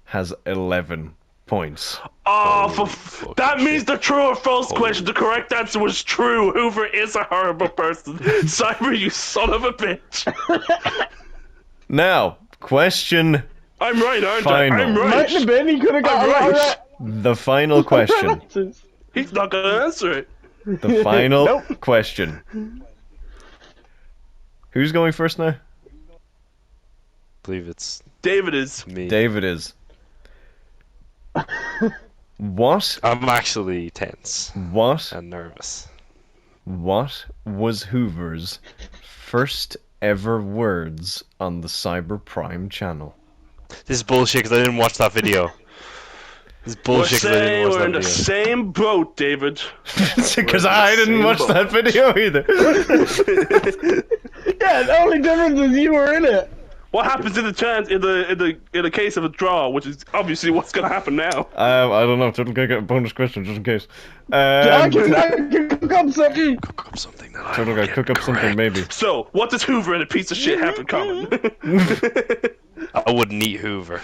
has 11 points. Oh, Holy that fucking means shit. the true or false Holy question. The correct answer was true. Hoover is a horrible person. Cyber, you son of a bitch. Now, question... I'm right, aren't Final. I? I'm Might right. have been. He could have got I'm a lot of right. The final question. answers. He's not gonna answer it. The final Nope. question. Who's going first now? I believe it's David is. me. David is. What I'm actually tense what and nervous. what was Hoover's first ever words on the Cyber Prime channel? This is bullshit because I didn't watch that video. This is bullshit because I didn't watch We're that in the video. same boat, David. Because I didn't watch that video either. Yeah, the only difference is you were in it. What happens in the case of a draw, which is obviously what's gonna happen now? I don't know. Turtle Guy got a bonus question just in case. I can cook up something. Cook up something that I Turtle will Guy, get cook up something correct. maybe. So, what does Hoover and a piece of shit have in common? I wouldn't eat Hoover.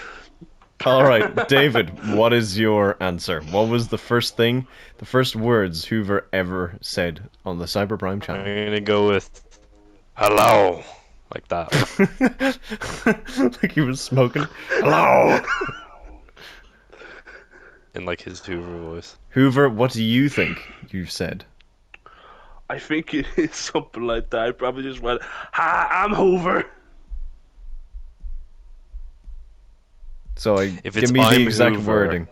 All right, David, what is your answer? What was the first thing, the first words Hoover ever said on the Cyber Prime I'm channel? gonna go with hello, like that. Like he was smoking. Hello. In like his Hoover voice. Hoover, what do you think you said? I think it is something like that. I probably just went, "Hi, I'm Hoover." So If give it's me the I'm exact Hoover, wording.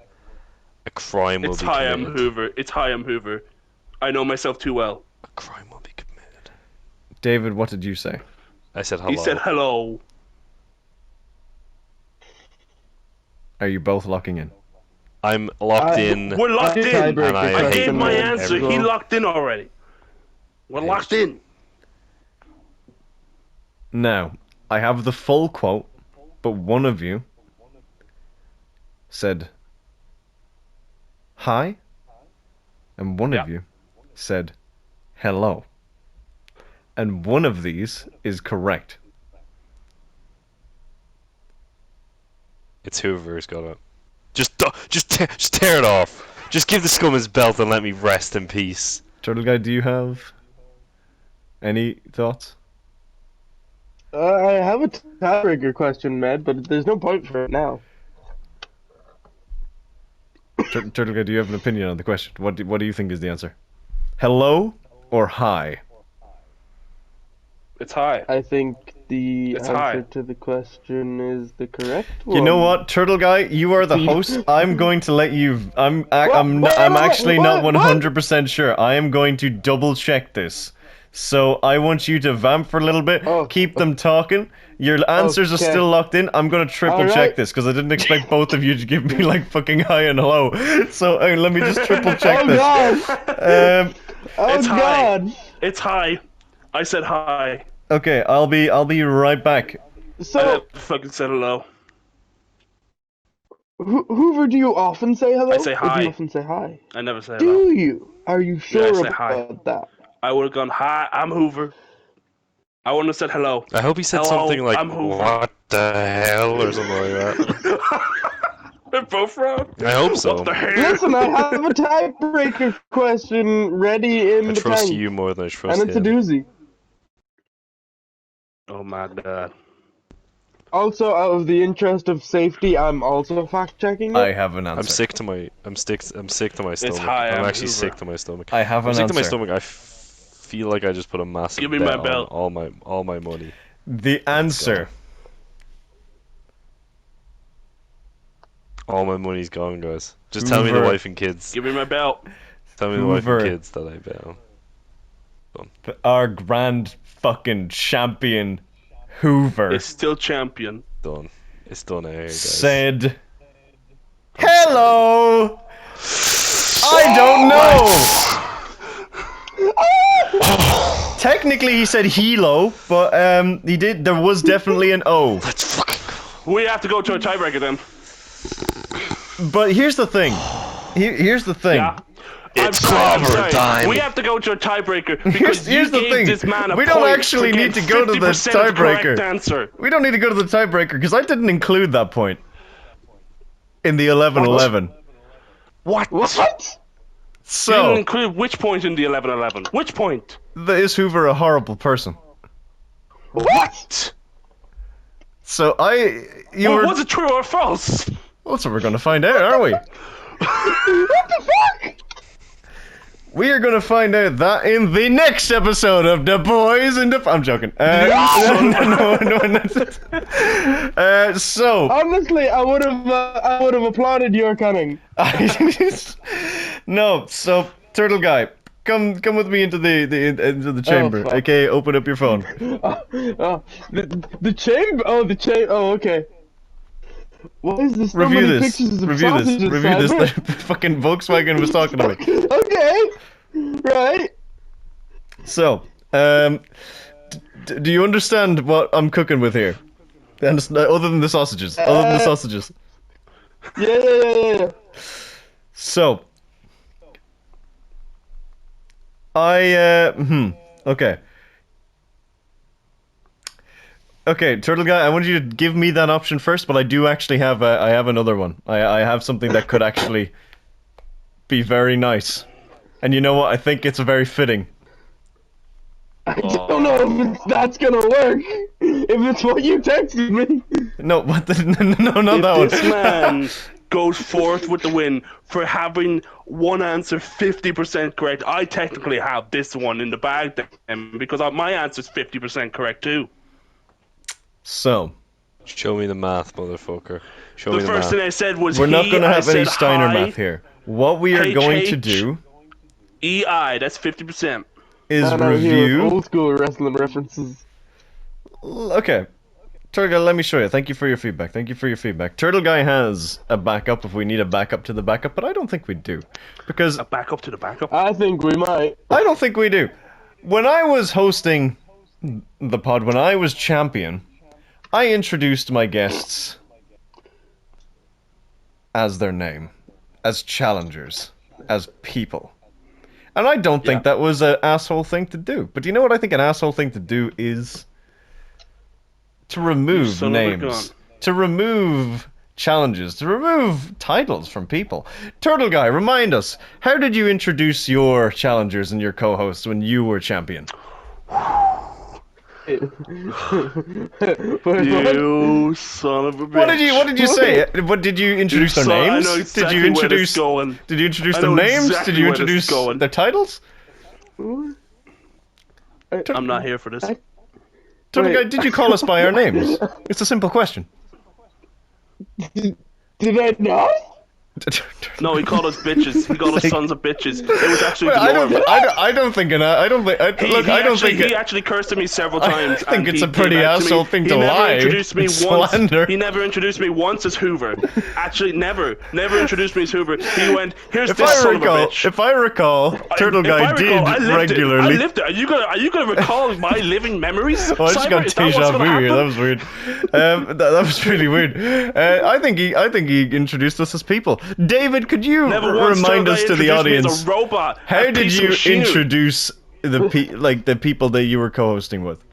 A crime will It's be hi, I'm committed. Hoover. It's hi, I'm Hoover. I know myself too well. A crime will be committed. David, what did you say? I said hello. He said hello. Are you both locking in? I'm locked in. We're locked in. Tiebreaker And I I hate gave question my when answer. He everyone- locked in already. We're Hate locked you. in. Now, I have the full quote, but one of you said hi, and one of Yeah. you said hello. And one of these is correct. It's Hoover's got it. Just tear it off. Just give the scum his belt and let me rest in peace. Turtle Guy, do you have Any thoughts? I have a tiebreaker question, Med, but there's no point for it now. Turtle Guy, do you have an opinion on the question? What do you think is the answer? Hello or hi? It's high. I think the It's answer high. to the question is the correct one. You know what, Turtle Guy? You are the host. I'm going to let you. I'm actually not 100% sure. I am going to double check this. So I want you to vamp for a little bit. Oh. Keep them talking. Your answers are Okay. still locked in. I'm gonna triple check Alright. this because I didn't expect both of you to give me like fucking hi and hello. So let me just triple check Oh this. god! Oh It's high. god! It's high. I said hi. Okay, I'll be right back. I So, never fucking said hello. Hoover, do you often say hello? I say Or do hi. you often say hi? I never say hello. Do you? Are you sure say hi. about that? I would have gone, hi, I'm Hoover. I wouldn't have said hello. I hope he said Hello, something like, I'm Hoover. what the hell, or something like that. They're both wrong. I hope so. What the hell? Listen, I have a tiebreaker question ready in I the trust tank, you more than I trust and it's a him. doozy. Oh my god. Also, out of the interest of safety, I'm also fact checking it. I have an answer. I'm sick to my stomach. high, I'm I'm actually Hoover. sick to my stomach. I have I'm an sick to my answer. stomach. I feel like I just put a massive Give me bet my on belt. all my money. The answer. All my money's gone, guys. Just tell me the Hoover. wife and kids. Give me my belt. Tell me the wife Hoover. and kids that I bet on. Our grand fucking champion, Hoover, It's still champion. Done. It's done here, guys. said, "Hello." I don't know. Technically, he said "helo," but he did. There was definitely an O. Let's fucking go. We have to go to a tiebreaker then. But here's the thing. Here's the thing. Yeah. It's I'm clobber sorry. time. We have to go to a tiebreaker because Here's you the gave thing. this man a We don't point actually for need to getting go to the 50% tiebreaker. correct answer. We don't need to go to the tiebreaker because I didn't include that point in the 11-11. What? You didn't So, include which point in the 11-11? Which point? is Hoover a horrible person? What? So you Well, were. was it true or false? Well, so we're gonna find out, aren't we? What the fuck? We are gonna find out that in the next episode of The Boys in the. I'm joking. No. So. Honestly, I would have applauded your cunning. No. So Turtle Guy, come with me into the chamber. fuck. Okay, open up your phone. The chamber. Oh, the chamber. Oh, okay. Why is there so Review many this. pictures of Review this. sausages, Review this. Cyber? The fucking Volkswagen was talking to me. Okay. Right. So, do you understand what I'm cooking with here? Other than the sausages. Other than the sausages. Yeah. So, okay. Okay, Turtle Guy, I want you to give me that option first, but I do actually have I have another one. I have something that could actually be very nice. And you know what? I think it's very fitting. I don't know if that's gonna work. If it's what you texted me. No, what the, no, not that one. This man goes forth with the win for having one answer 50% correct. I technically have this one in the bag then, because my answer's 50% correct too. So, Show me the math, motherfucker. Show The me the first math. thing I said was we're not going to I have any said Steiner hi, math here. What we are going to HH. do EI, that's 50%. is I know, here, review. old school wrestling references. Okay. Turtle Guy, let me show you. Thank you for your feedback. Turtle Guy has a backup if we need a backup to the backup, but I don't think we do. Because A backup to the backup. I think we might. I don't think we do. When I was hosting the pod, when I was champion, I introduced my guests as their name, as challengers, as people. And I don't think that was an asshole thing to do. But do you know what I think an asshole thing to do is? To remove son of a gun. names. To remove challenges. To remove titles from people. Turtle Guy, remind us, how did you introduce your challengers and your co-hosts when you were champion? You son of a bitch. What did you say? What did you introduce their I names? know exactly did you where this introduce is going. Did you introduce I their know names? exactly Did you where this is introduce going. their titles? I'm not here for this. Turtle Wait. Guy, did you call us by our names? It's a simple question. Did I not? No, he called us bitches. He called us sons of bitches. It was actually Well, the norm. I don't think He actually cursed at me several times. I think and it's he a pretty came out to me. asshole thing He to never lie. Introduced me It's once. slander. He never introduced me once as Hoover. Actually, never introduced me as Hoover. He went, "Here's If this I son recall, of a bitch." if I recall, Turtle If Guy I recall, did I lived regularly. It. I lived it. Are you gonna recall my living memories? Oh, I just Cyber? got Is that what's deja gonna vu here. happen? That was weird. That was really weird. I think he introduced us as people. David, could you Never once remind Turtle us Guy to the introduced me audience as a robot. how a did piece of you machinery. introduce the people that you were co-hosting with?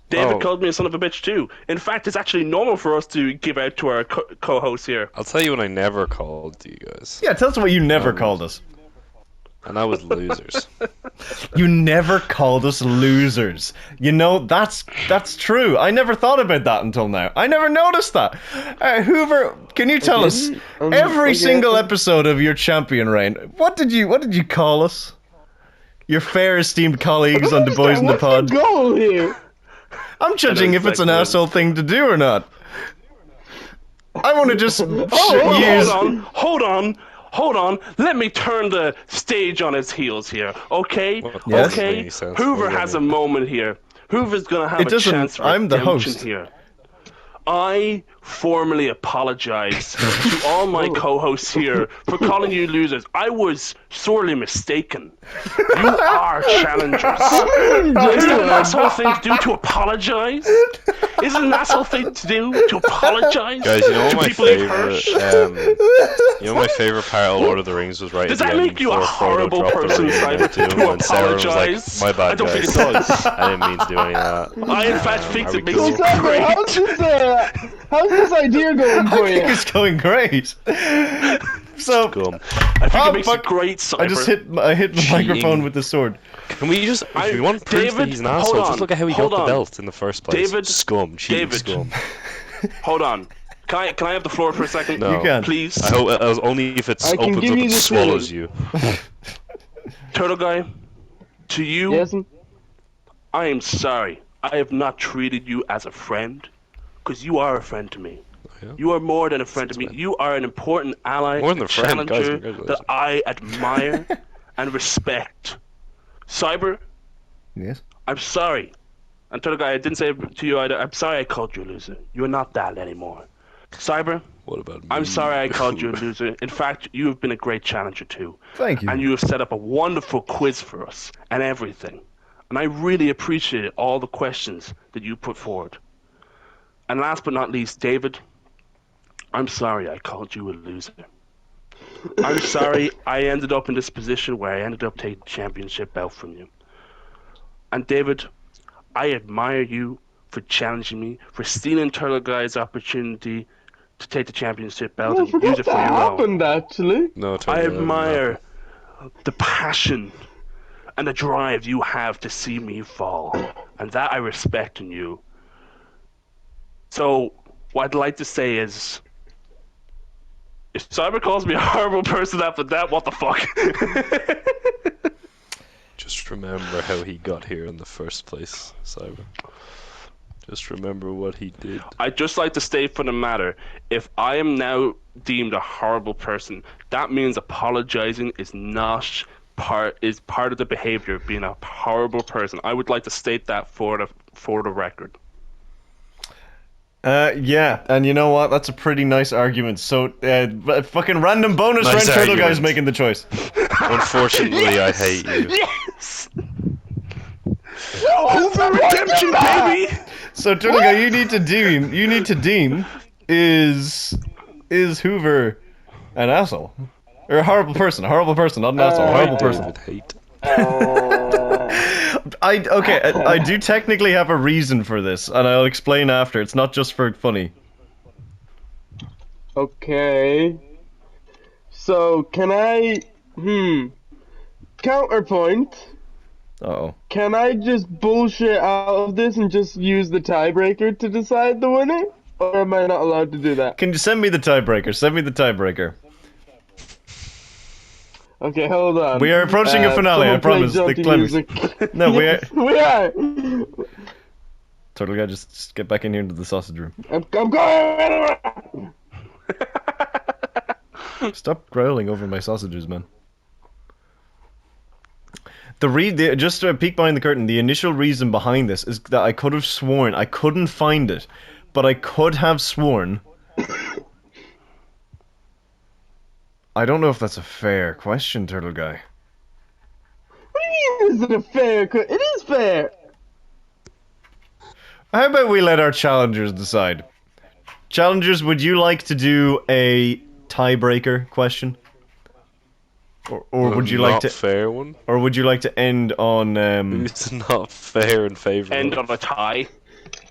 David Oh. called me a son of a bitch too. In fact, it's actually normal for us to give out to our co-hosts here. I'll tell you what I never called you guys, Yeah, tell us what you never called us. and that was losers. You never called us losers. You know, that's true. I never thought about that until now. I never noticed that. Hoover, can you tell us didn't? every Okay. single episode of your champion reign? What did you call us? Your fair esteemed colleagues on the Boys in the What's Pod. the goal here? I'm judging if it's an exactly. asshole thing to do or not. I want to just Hold on. Let me turn the stage on its heels here, okay? Yes? Doesn't make Okay. any sense. Hoover What do you has a mean? moment here. Hoover's gonna have It a doesn't- chance for I'm the redemption host. here. I formally apologize to all my co-hosts here for calling you losers. I was sorely mistaken. You are challengers. Isn't that an asshole thing to do to apologize? Isn't it an asshole thing to do to apologize? Guys, you know what to my people you've favorite, hurt? you know my favorite part of Lord of the Rings was right Does at the that end make you a before Frodo horrible dropped the person, ring Simon, into him, to and Sauron was apologize? like, "My bad, I don't think guys. it does. I didn't mean to do any of that." I, in fact, think are we it makes cool? you Cyber, great. how's this idea going I for think you? it's going great. So, Gum. I think Oh, it makes you fuck. great, Cyber. I just hit the microphone with the sword. Can we just, if you want proof that David, he's an hold asshole, on, just look at how he hold got the on. belt in the first place. David, Scum, cheating David. scum. Hold on. Can I have the floor for a second? No. You can. Please. I hope only if it I can opens give up you and the swallows you. Turtle Guy, to you, Yes. I am sorry. I have not treated you as a friend, because you are a friend to me. Yeah. You are more than a friend to me. man. You are an important ally, More than a a friend, guys, challenger congratulations. that I admire and respect. Cyber, Yes. I'm sorry. And Turtle Guy, I didn't say it to you either. I'm sorry I called you a loser. You're not that anymore. Cyber, What about me? I'm sorry I called you a loser. In fact, you have been a great challenger too. Thank you. And you have set up a wonderful quiz for us and everything. And I really appreciate all the questions that you put forward. And last but not least, David, I'm sorry I called you a loser. I'm sorry I ended up in this position where I ended up taking the championship belt from you. And David, I admire you for challenging me, for stealing Turtle Guy's opportunity to take the championship belt I and use forgot it for that your own. happened, actually. No, I totally not. admire the passion and the drive you have to see me fall, and that I respect in you. So, what I'd like to say is, if Cyber calls me a horrible person after that, what the fuck? Just remember how he got here in the first place, Cyber. Just remember what he did. I'd just like to state for the matter, if I am now deemed a horrible person, that means apologizing is not part of the behavior of being a horrible person. I would like to state that for the record. Yeah, and you know what? That's a pretty nice argument. So, fucking random bonus Nice round. Turtle argument. Guy's making the choice. Unfortunately, I hate you. Yes! Hoover redemption, baby! So, Turtle Guy, you need to deem is Hoover an asshole or a horrible person? A horrible person, not an asshole. A horrible person. David hate. I do technically have a reason for this, and I'll explain after. It's not just for funny. Okay. So, can I... Counterpoint. Uh-oh. Can I just bullshit out of this and just use the tiebreaker to decide the winner? Or am I not allowed to do that? Can you send me the tiebreaker? Send me the tiebreaker. Okay, hold on. We are approaching a finale, I someone play promise. The jaunty climax. music. No, we are... Yes, we are! Turtle guy, just get back in here into the sausage room. I'm going! Stop growling over my sausages, man. Just to peek behind the curtain, the initial reason behind this is that I could have sworn, I couldn't find it, but I could have sworn... I don't know if that's a fair question, Turtle guy. What do you mean, is it a fair It is fair! How about we let our challengers decide? Challengers, would you like to do a tiebreaker question? Or would you like to... fair one? Or would you like to end on... It's not fair in favour End of... on a tie.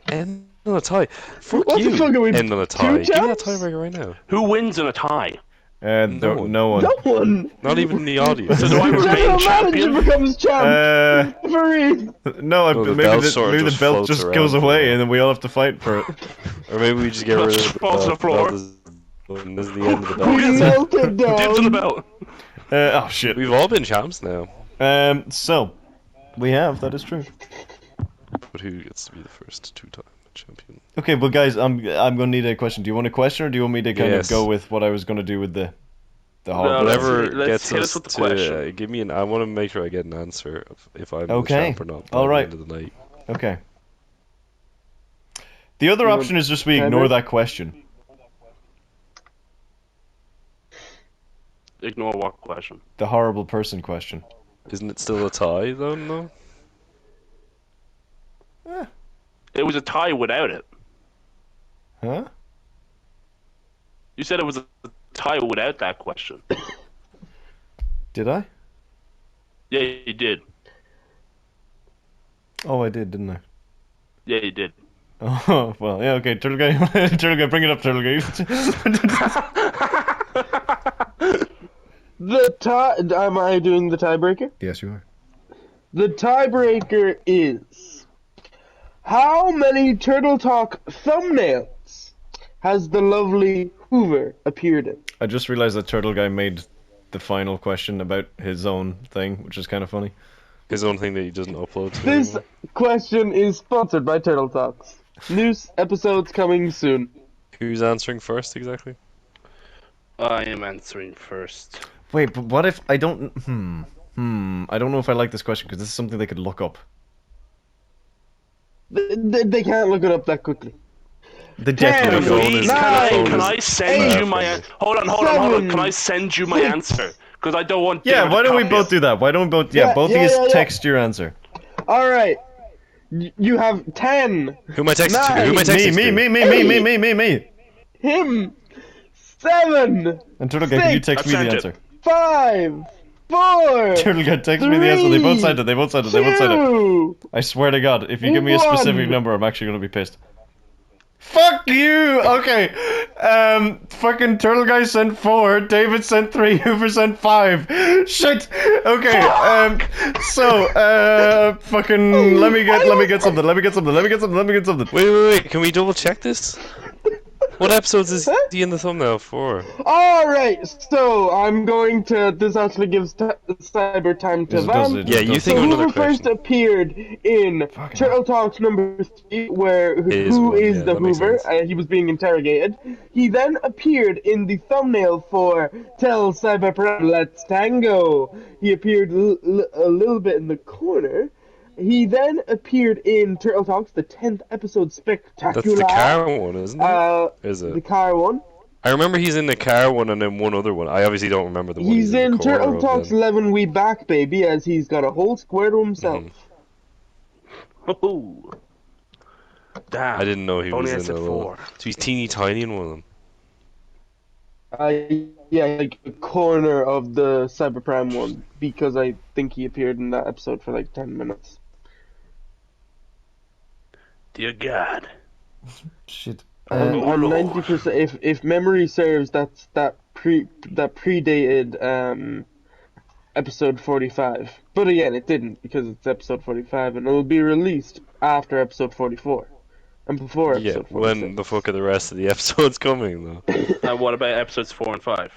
End on a tie. Fuck What you. the fuck are we, End on a two tie. Give me that champs? tiebreaker right now. Who wins in a tie? no one. one. No one! Not even the audience. So do I General remain manager champion? becomes champ! Referee! No, the maybe belt the, sort of maybe the just belt floats just around goes for a away while. and then we all have to fight for it. Or maybe we just get rid of Just the falls to the belt. floor. And this is the end of the We belt. melted Dibs on the down! belt. Oh shit. We've all been champs now. So, we have, that is true. But who gets to be the first two-time champion? Okay, well guys, I'm gonna need a question. Do you want a question or do you want me to kind Yes. of go with what I was gonna do with the horrible... No, let's- Whatever let's gets hit us us with the to question. give me an. I want to make sure I get an answer if I'm Okay. the champ or not. By All the right. end of the night. Okay. The other You option want is just we ignore tiebreak? that question. Ignore what question? The horrible person question. Isn't it still a tie though? No. It was a tie without it. Huh? You said it was a tie without that question. Did I? Yeah, you did. Oh, I did, didn't I? Yeah, you did. Oh, well, yeah, okay, Turtle Guy, Turtle Guy, bring it up, Turtle Guy. Am I doing the tiebreaker? Yes, you are. The tiebreaker is... How many Turtle Talk thumbnails has the lovely Whoover appeared in? I just realized that Turtle Guy made the final question about his own thing, which is kind of funny. His own thing that he doesn't upload to. This anymore. question is sponsored by Turtle Talks. News episodes coming soon. Who's answering first exactly? I am answering first. Wait, but what if I don't... I don't know if I like this question, because this is something they could look up. They can't look it up that quickly. They Ten, definitely phone don't. is- nine, Can I send eight, you my... Hold on. seven, Can I send you my six. answer? Because I don't want... Yeah, David why to don't we copy both it. do that? Why don't we both... Yeah, both yeah, of you yeah, yeah. text your answer. Alright. You have 10. Who am I texting to? Nine. Who am I texting to? Me. Him. 7. And Turtle Guy, can you Six. text me I've the sent answer? 5. 4. Turtle Guy, text me the answer. They both sent it. They both sent it. 2. I swear to God, if you give me a specific One. number, I'm actually gonna be pissed. Fuck you! Okay. Fucking Turtle Guy sent 4, David sent 3, Hoover sent 5. Shit! Okay, fucking, let me get something. Wait. Can we double check this? What episodes is he in the thumbnail for? Alright, so I'm going to. This actually gives Cyber time to Yes, it does, vamp. it Yeah, you does. think So of another Whoover first question. appeared in Turtle Talks number 3, where Is who one, is yeah, the that makes Whoover? sense. He was being interrogated. He then appeared in the thumbnail for Tell Cyberpunk Let's Tango. He appeared a little bit in the corner. He then appeared in Turtle Talks, the 10th episode Spectacular. That's the car one, isn't it? Is The it? car one. I remember he's in the car one and then one other one. I obviously don't remember the one He's in the corner Turtle of Talks then. 11 We Back, baby, as he's got a whole square to himself. Oh. Damn. I didn't know he was Only I in said the 4. So he's teeny tiny in one of them. Yeah, like a corner of the Cyberprime one, because I think he appeared in that episode for like 10 minutes. Dear God. Shit. I'm Lord. 90%. If memory serves, that predated episode 45. But again, it didn't because it's episode 45 and it will be released after episode 44 and before Yeah, episode 46. when the fuck are the rest of the episodes coming, though? What about episodes 4 and 5?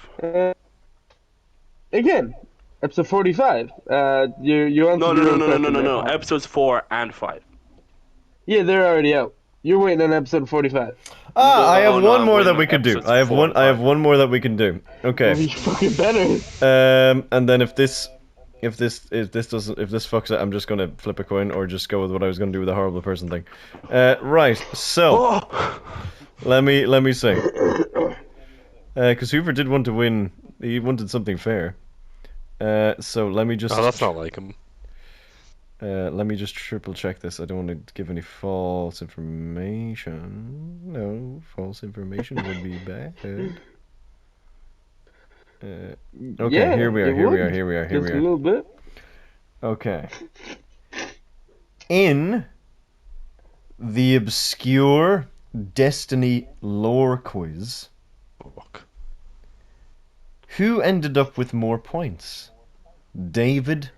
Again, episode 45. You answered No, your own question no. there. Episodes 4 and 5. Yeah, they're already out. You're waiting on episode 45. I have no, one more wait, that no, we could do. episodes I have 4 one. and I have 5. one more that we can do. Oh, Okay. you fucking better. And then if this fucks it, I'm just gonna flip a coin or just go with what I was gonna do with the horrible person thing. Right. So let me see. Because Hoover did want to win. He wanted something fair. So let me just. Oh, that's not like him. Let me just triple check this. I don't want to give any false information. No, false information would be bad. Okay, Yeah, here we are. it Here we would. are. Here we are. Here Just we a are. little bit. Okay. In the obscure Destiny lore quiz, Fuck. who ended up with more points? David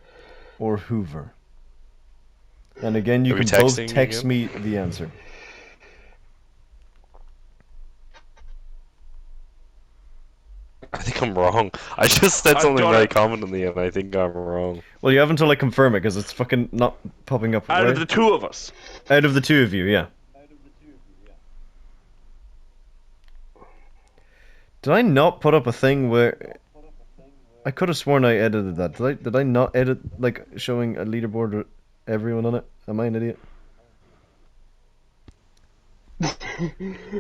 or Hoover? And again, you Are we can both texting text again? me the answer. I think I'm wrong. I just said I've something done very it. confidently, and I think I'm wrong. Well, you have until I confirm it, because it's fucking not popping up. Out Where? of the two of us. Out of the two of you, yeah. Did I not put up a thing where... I could have sworn I edited that. Did I not edit, like, showing a leaderboard with everyone on it? Am I an idiot?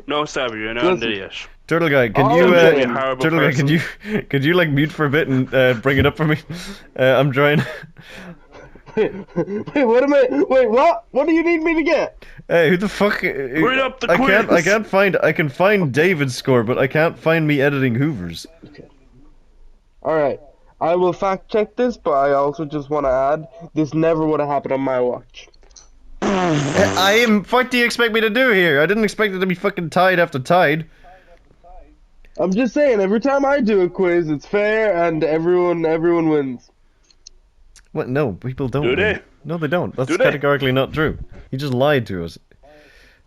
No, Cyber, you're not an idiot. Turtle guy, can Oh, you okay. A horrible Turtle guy, person. could you like mute for a bit and bring it up for me? I'm trying. Wait, what do you need me to get? Hey, who the fuck? Bring up the I quiz. can't find. I can find David's score, but I can't find me editing Hoover's. Alright, I will fact check this, but I also just want to add, this never would have happened on my watch. I am. What do you expect me to do here? I didn't expect it to be fucking tied after tied. I'm just saying, every time I do a quiz, it's fair and everyone wins. What? No, people don't. Do win. they? No, they don't. That's Do they? categorically not true. You just lied to us.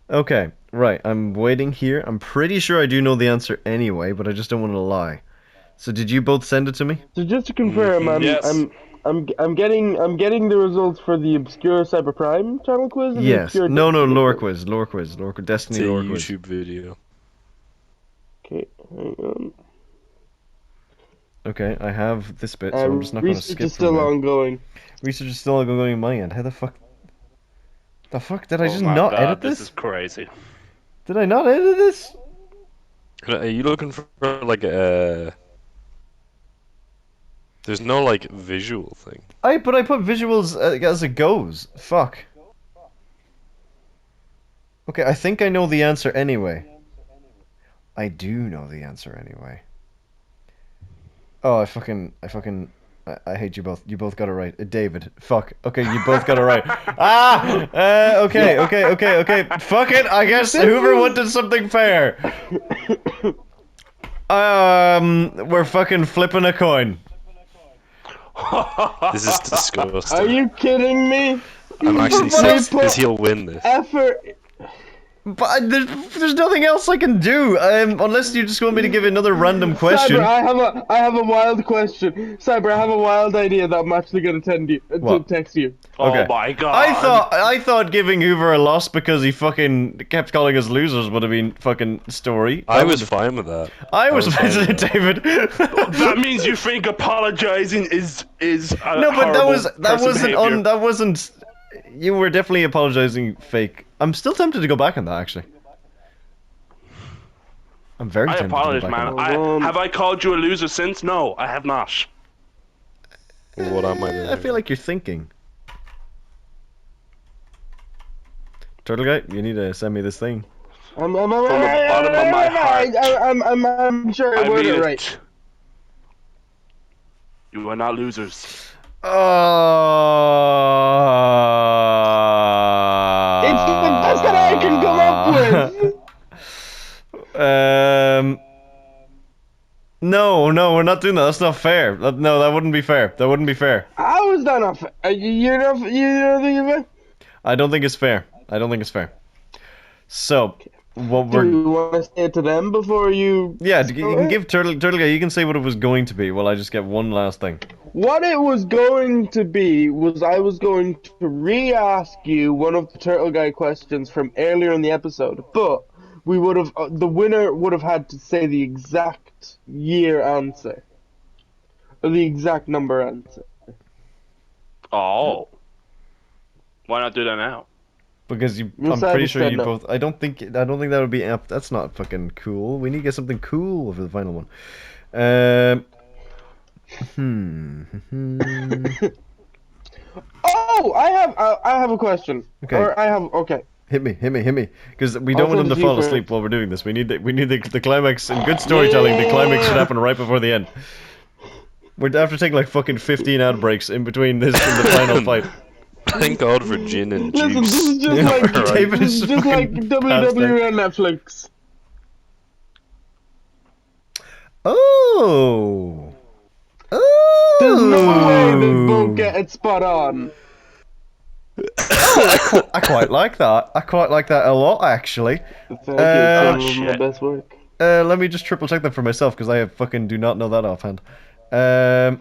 Okay, right. I'm waiting here. I'm pretty sure I do know the answer anyway, but I just don't want to lie. So did you both send it to me? So just to confirm, yes. I'm getting the results for the obscure Cyber Prime channel quiz. Or the Yes. obscure No, Destiny lore quiz, Destiny It's a lore quiz. YouTube video. Okay, hang on. Okay, I have this bit, so I'm just not going to Research skip is still from there. ongoing. Research is still ongoing on my end. How the fuck? The fuck? Did I just Oh my not God, edit this this? is crazy. Did I not edit this? Are you looking for like a? There's no like visual thing. But I put visuals as it goes. Fuck. Okay, I think I know the answer anyway. I do know the answer anyway. Oh, I hate you both. You both got it right. David. Fuck. Okay, you both got it right. Okay. Fuck it. I guess Hoover wanted something fair. We're fucking flipping a coin. This is disgusting. Are you kidding me? I'm actually But I sick put because he'll win this. effort. But there's nothing else I can do. Unless you just want me to give another random question. Cyber, I have a wild question. Cyber, I have a wild idea that I'm actually gonna What? text you. Okay. Oh my God. I thought giving Hoover a loss because he fucking kept calling us losers would have been fucking story. I was fine with that. I was fine with that. David. That means you think apologizing is No, but that behavior. that wasn't. You were definitely apologizing fake. I'm still tempted to go back on that actually. I'm very I tempted apologize, to go back on man. that. Have I called you a loser since? No, I have not. What am I doing? I feel like you're thinking. Turtle guy, you need to send me this thing. I'm From the bottom of my heart. I'm sure I I worded mean it it. right. You are not losers. Oh. It's the best that I can come up with. No, we're not doing that. That's not fair. No, that wouldn't be fair. That wouldn't be fair. How is that not fair? You don't think it's fair? I don't think it's fair. I don't think it's fair. So, what Do we're... you want to say it to them before you... Yeah, you can give Turtle Guy, you can say what it was going to be while I just get one last thing. What it was going to be was I was going to re-ask you one of the Turtle Guy questions from earlier in the episode, but we would have the winner would have had to say the exact year answer, or the exact number answer. Oh. Why not do that now? Because I'm Simon pretty sure said you no. both... I don't think that would be... That's not fucking cool. We need to get something cool for the final one. Oh, I have a question. Okay. Or I have okay. Hit me. Because we don't I'll want them to send it to you fall first. asleep while we're doing this. We need the climax. In good storytelling, the climax should happen right before the end. We're after taking like fucking 15 ad breaks in between this and the final fight. Thank God for gin and juice. Listen, this is just Yeah, like David this is is just like fucking WWE on Netflix. Oh. There's no way they both get it spot on. I quite like that. I quite like that a lot, actually. Thank you, some of my shit. best work. Let me just triple check that for myself because I fucking do not know that offhand. There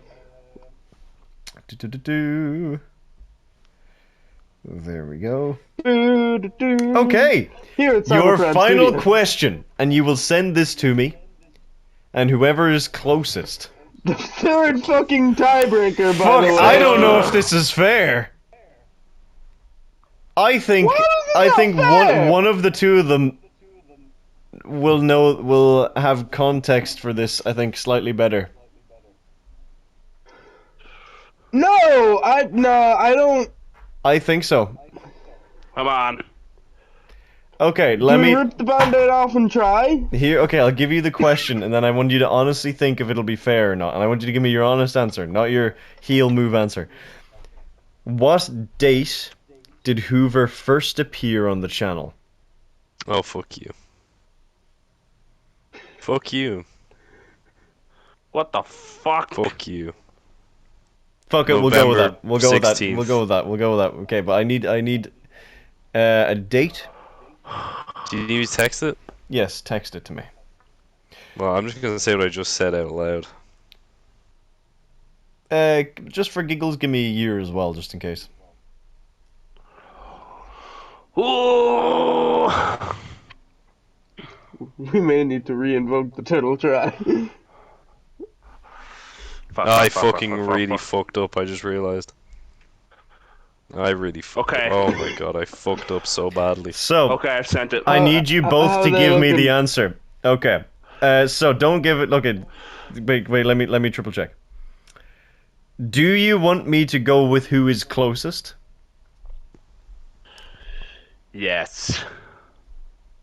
we go. Okay. Here it's Your Cybercrime final Studios. question, and you will send this to me, and whoever is closest. The third fucking tiebreaker, by Fuck, the way. I don't know if this is fair. I think Why is it not fair? one of the two of them will have context for this. I think slightly better. No, I don't. I think so. Come on. Okay, Let let me rip the band-aid off and try. here. Okay, I'll give you the question, and then I want you to honestly think if it'll be fair or not. And I want you to give me your honest answer, not your heel move answer. What date did Hoover first appear on the channel? Oh, fuck you. Fuck you. What the fuck? Fuck you. Fuck it, we'll go with November that. We'll go with that. 16th. We'll go with that. We'll go with that. Okay, but I need a date. Do you need me to text it? Yes, text it to me. Well, I'm just gonna say what I just said out loud. Just for giggles, give me a year as well, just in case. Ooh. We may need to re-invoke the turtle try. I fucking really fucked up, I just realized. I really fucked Okay. up. Oh my god, I fucked up so badly. So, Okay, I've sent it. I need you both how to they give me the looking? answer. Okay. So don't give it. Look at. Wait. Let me triple check. Do you want me to go with who is closest? Yes.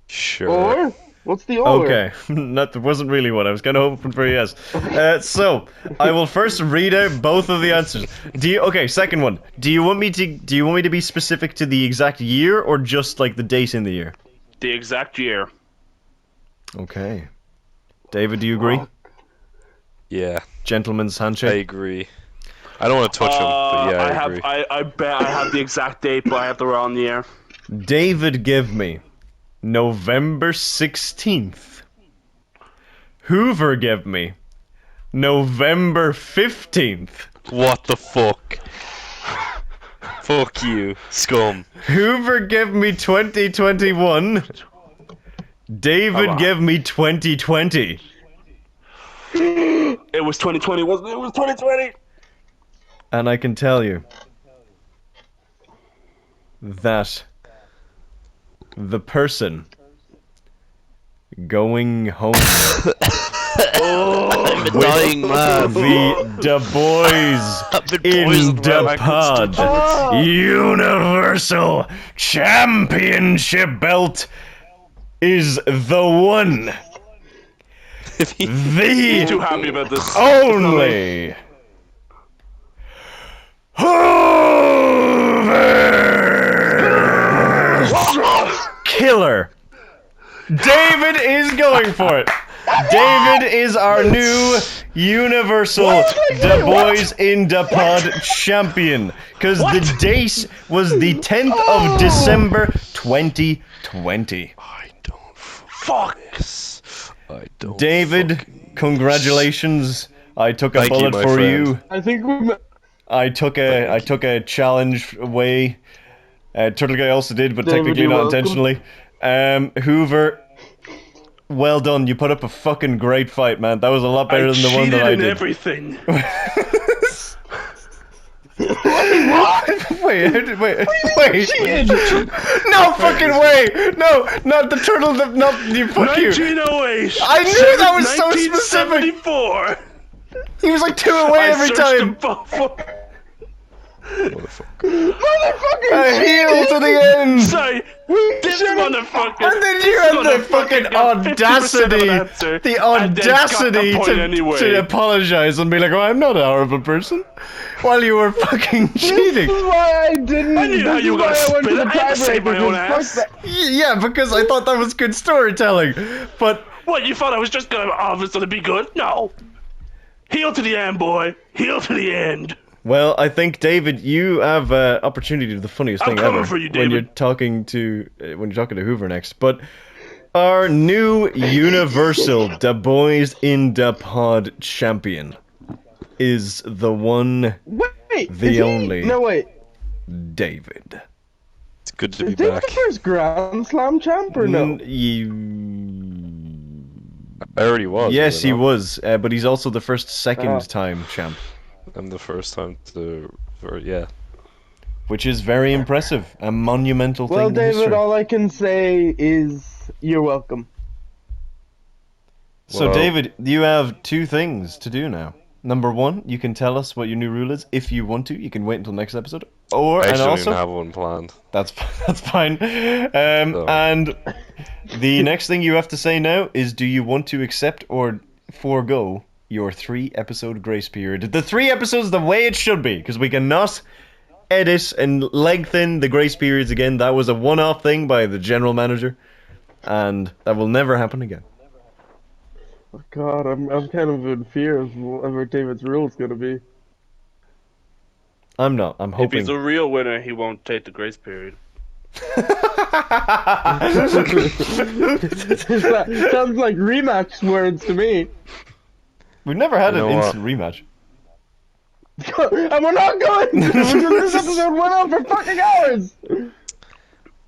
Sure. Or what's the or? Okay, that wasn't really what I was kind of hoping for. Yes. So I will first read out both of the answers. Okay, second one. Do you want me to be specific to the exact year or just like the date in the year? The exact year. Okay. David, do you agree? Yeah, Gentleman's I handshake. agree. I don't want to touch him, but yeah, I agree. I bet I have the exact date, but I have the wrong year. David, give me November 16th. Hoover, give me November 15th. What the fuck? Fuck you, scum. Hoover, give me 2021. David, on. give me 2020. It was 2020, wasn't it? It was 2020. And I can tell you that the person going home I'm a dying man. the boys I've been in poisoned by the my pod constituents. Universal Championship belt is the one, I'm too the happy about this. only Hoover Killer. David is going for it. David is our new Universal The Boys in the Pod champion. Because the date was the 10th of December 2020. I don't Fuck. this. I don't. David, fucking- congratulations. I took a Thank you, bullet my for friend. you. I think we. I took a challenge away. Turtle Guy also did, but David, technically you're not welcome. intentionally. Hoover, well done. You put up a fucking great fight, man. That was a lot better I than the one cheated that I in did. everything. Wait. No fucking way. No, not the turtle. Not you. Fuck you. 1908. I knew that was so specific. 1974. He was like 2 away I every searched time. the phone for. Motherfucker. A heel to the end. Sorry, this motherfucker. And then you this had the fucking motherfucker got 50% of audacity, an answer, the and then got audacity the point anyway. to apologize and be like, "Oh, I'm not a horrible person," while you were fucking cheating. This is why I didn't. I knew how this you is were why gonna I went to spit the it. I had to save my own tiebreaker. ass. Fuck that. Yeah, because I thought that was good storytelling. But What, you thought I was just gonna, oh, it's gonna be good? No. Heel to the end, boy. Heel to the end. well, I think David, you have opportunity to do the funniest I'm thing coming ever for you, when you're David. talking to Hoover next. But our new Universal The Boys in the Pod champion is the one, Wait, The is he- only- No, wait. David. It's good to be Is David back. the first Grand Slam champ or no? I already was. Yes, was I he not? was, but he's also the first second Oh. time champ, I'm the first time to. Yeah. which is very impressive. A monumental Well, thing in David, history. all I can say is you're welcome. So, Well- David, you have 2 things to do now. Number 1, you can tell us what your new rule is. If you want to, you can wait until next episode. Or, I and actually don't also, even have one planned. that's fine. And the next thing you have to say now is, do you want to accept or forego your 3-episode grace period? The 3 episodes the way it should be, because we cannot edit and lengthen the grace periods again. That was a one-off thing by the general manager, and that will never happen again. Oh, God, I'm kind of in fear of whatever David's rule is gonna be. I'm not. I'm If hoping. he's a real winner, he won't take the grace period. That sounds like rematch words to me. We've never had You an know what? instant rematch. And we're not going! Because this episode went on for fucking hours!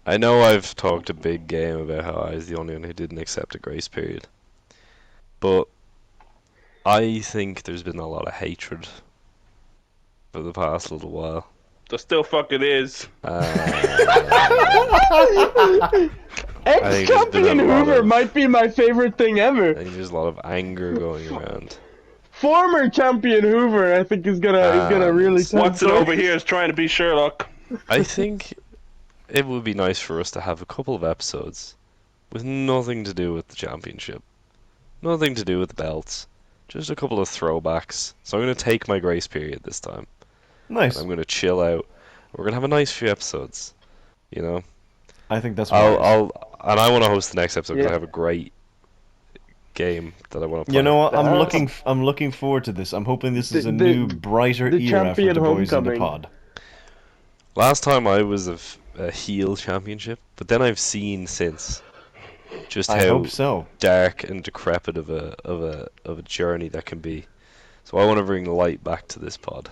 I know I've talked a big game about how I was the only one who didn't accept a grace period, but I think there's been a lot of hatred for the past little while. There still fucking is. Ex-champion a lot Hoover of- might be my favorite thing ever. I think there's a lot of anger going around. Former champion Hoover, I think, is gonna really Watson over here is trying to be Sherlock. I think it would be nice for us to have a couple of episodes with nothing to do with the championship, nothing to do with the belts, just a couple of throwbacks. So I'm going to take my grace period this time. Nice. I'm going to chill out. We're going to have a nice few episodes, you know. I think that's wise. And I want to host the next episode because Yeah. I have a great game that I want to play. You know what? I'm That's- looking forward to this. I'm hoping this is The- a the- new, brighter the era for champion the boys in the homecoming. pod. Last time I was a heel championship, but then I've seen since just I how hope so. dark and decrepit of a journey that can be. So I want to bring light back to this pod.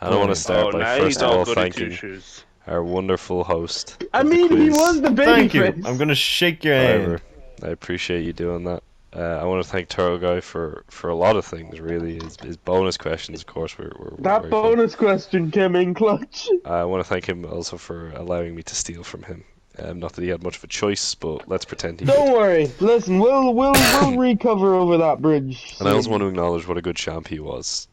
And I want to Brilliant. start Oh, by now first he's of all all goody thanking two-shoes. our wonderful host. I of the mean, he quiz, was the Thank you. babyface. I'm gonna shake your Ivor. hand. I appreciate you doing that. I want to thank Turtle Guy for a lot of things, really. His bonus questions, of course, were That very fun. bonus question came in clutch. I want to thank him also for allowing me to steal from him. Not that he had much of a choice, but let's pretend he Don't did. worry. Listen, we'll recover over that bridge. And I also want to acknowledge what a good champ he was.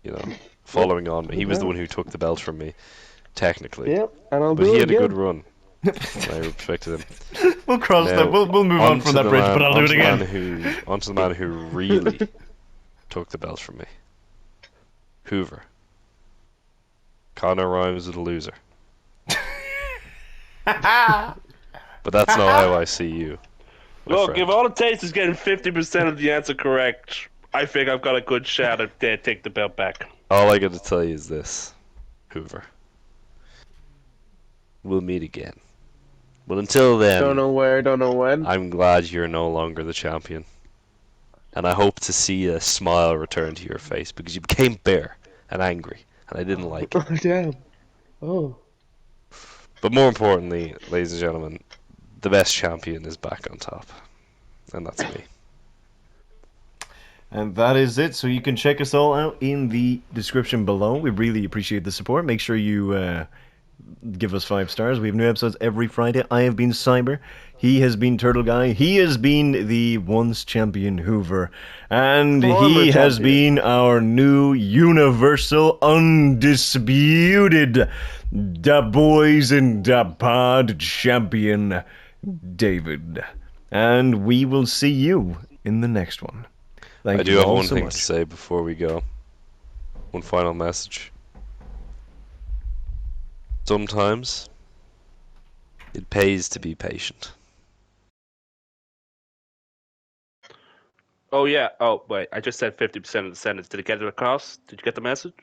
You know, following on me. He was the one who took the belt from me, technically. Yep, and I'll But do he it had a again. good run. I respected him. We'll cross Now, that. We'll move on onto from that the bridge, man- but I'll do it onto the again. man onto the man who really took the belt from me. Hoover. Connor Rhymes is a loser. But that's not how I see you. my Look, friend. if all it takes is getting 50% of the answer correct, I think I've got a good shot at take the belt back. All I got to tell you is this, Hoover. We'll meet again. But until then, Don't know where, don't know when. I'm glad you're no longer the champion. And I hope to see a smile return to your face because you became bare and angry, and I didn't like it. Oh, damn. Oh. But more importantly, ladies and gentlemen, the best champion is back on top. And that's me. And that is it. So you can check us all out in the description below. We really appreciate the support. Make sure you give us 5 stars. We have new episodes every Friday. I have been Cyber. He has been Turtle Guy. He has been the once champion Hoover. And Former he has champion. been our new universal undisputed Da Boys and Da Pod champion, David. And we will see you in the next one. Thank I you do have all one so thing much. to say before we go. One final message. Sometimes it pays to be patient. Oh yeah. Oh wait, I just said 50% of the sentence. Did it get it across? Did you get the message?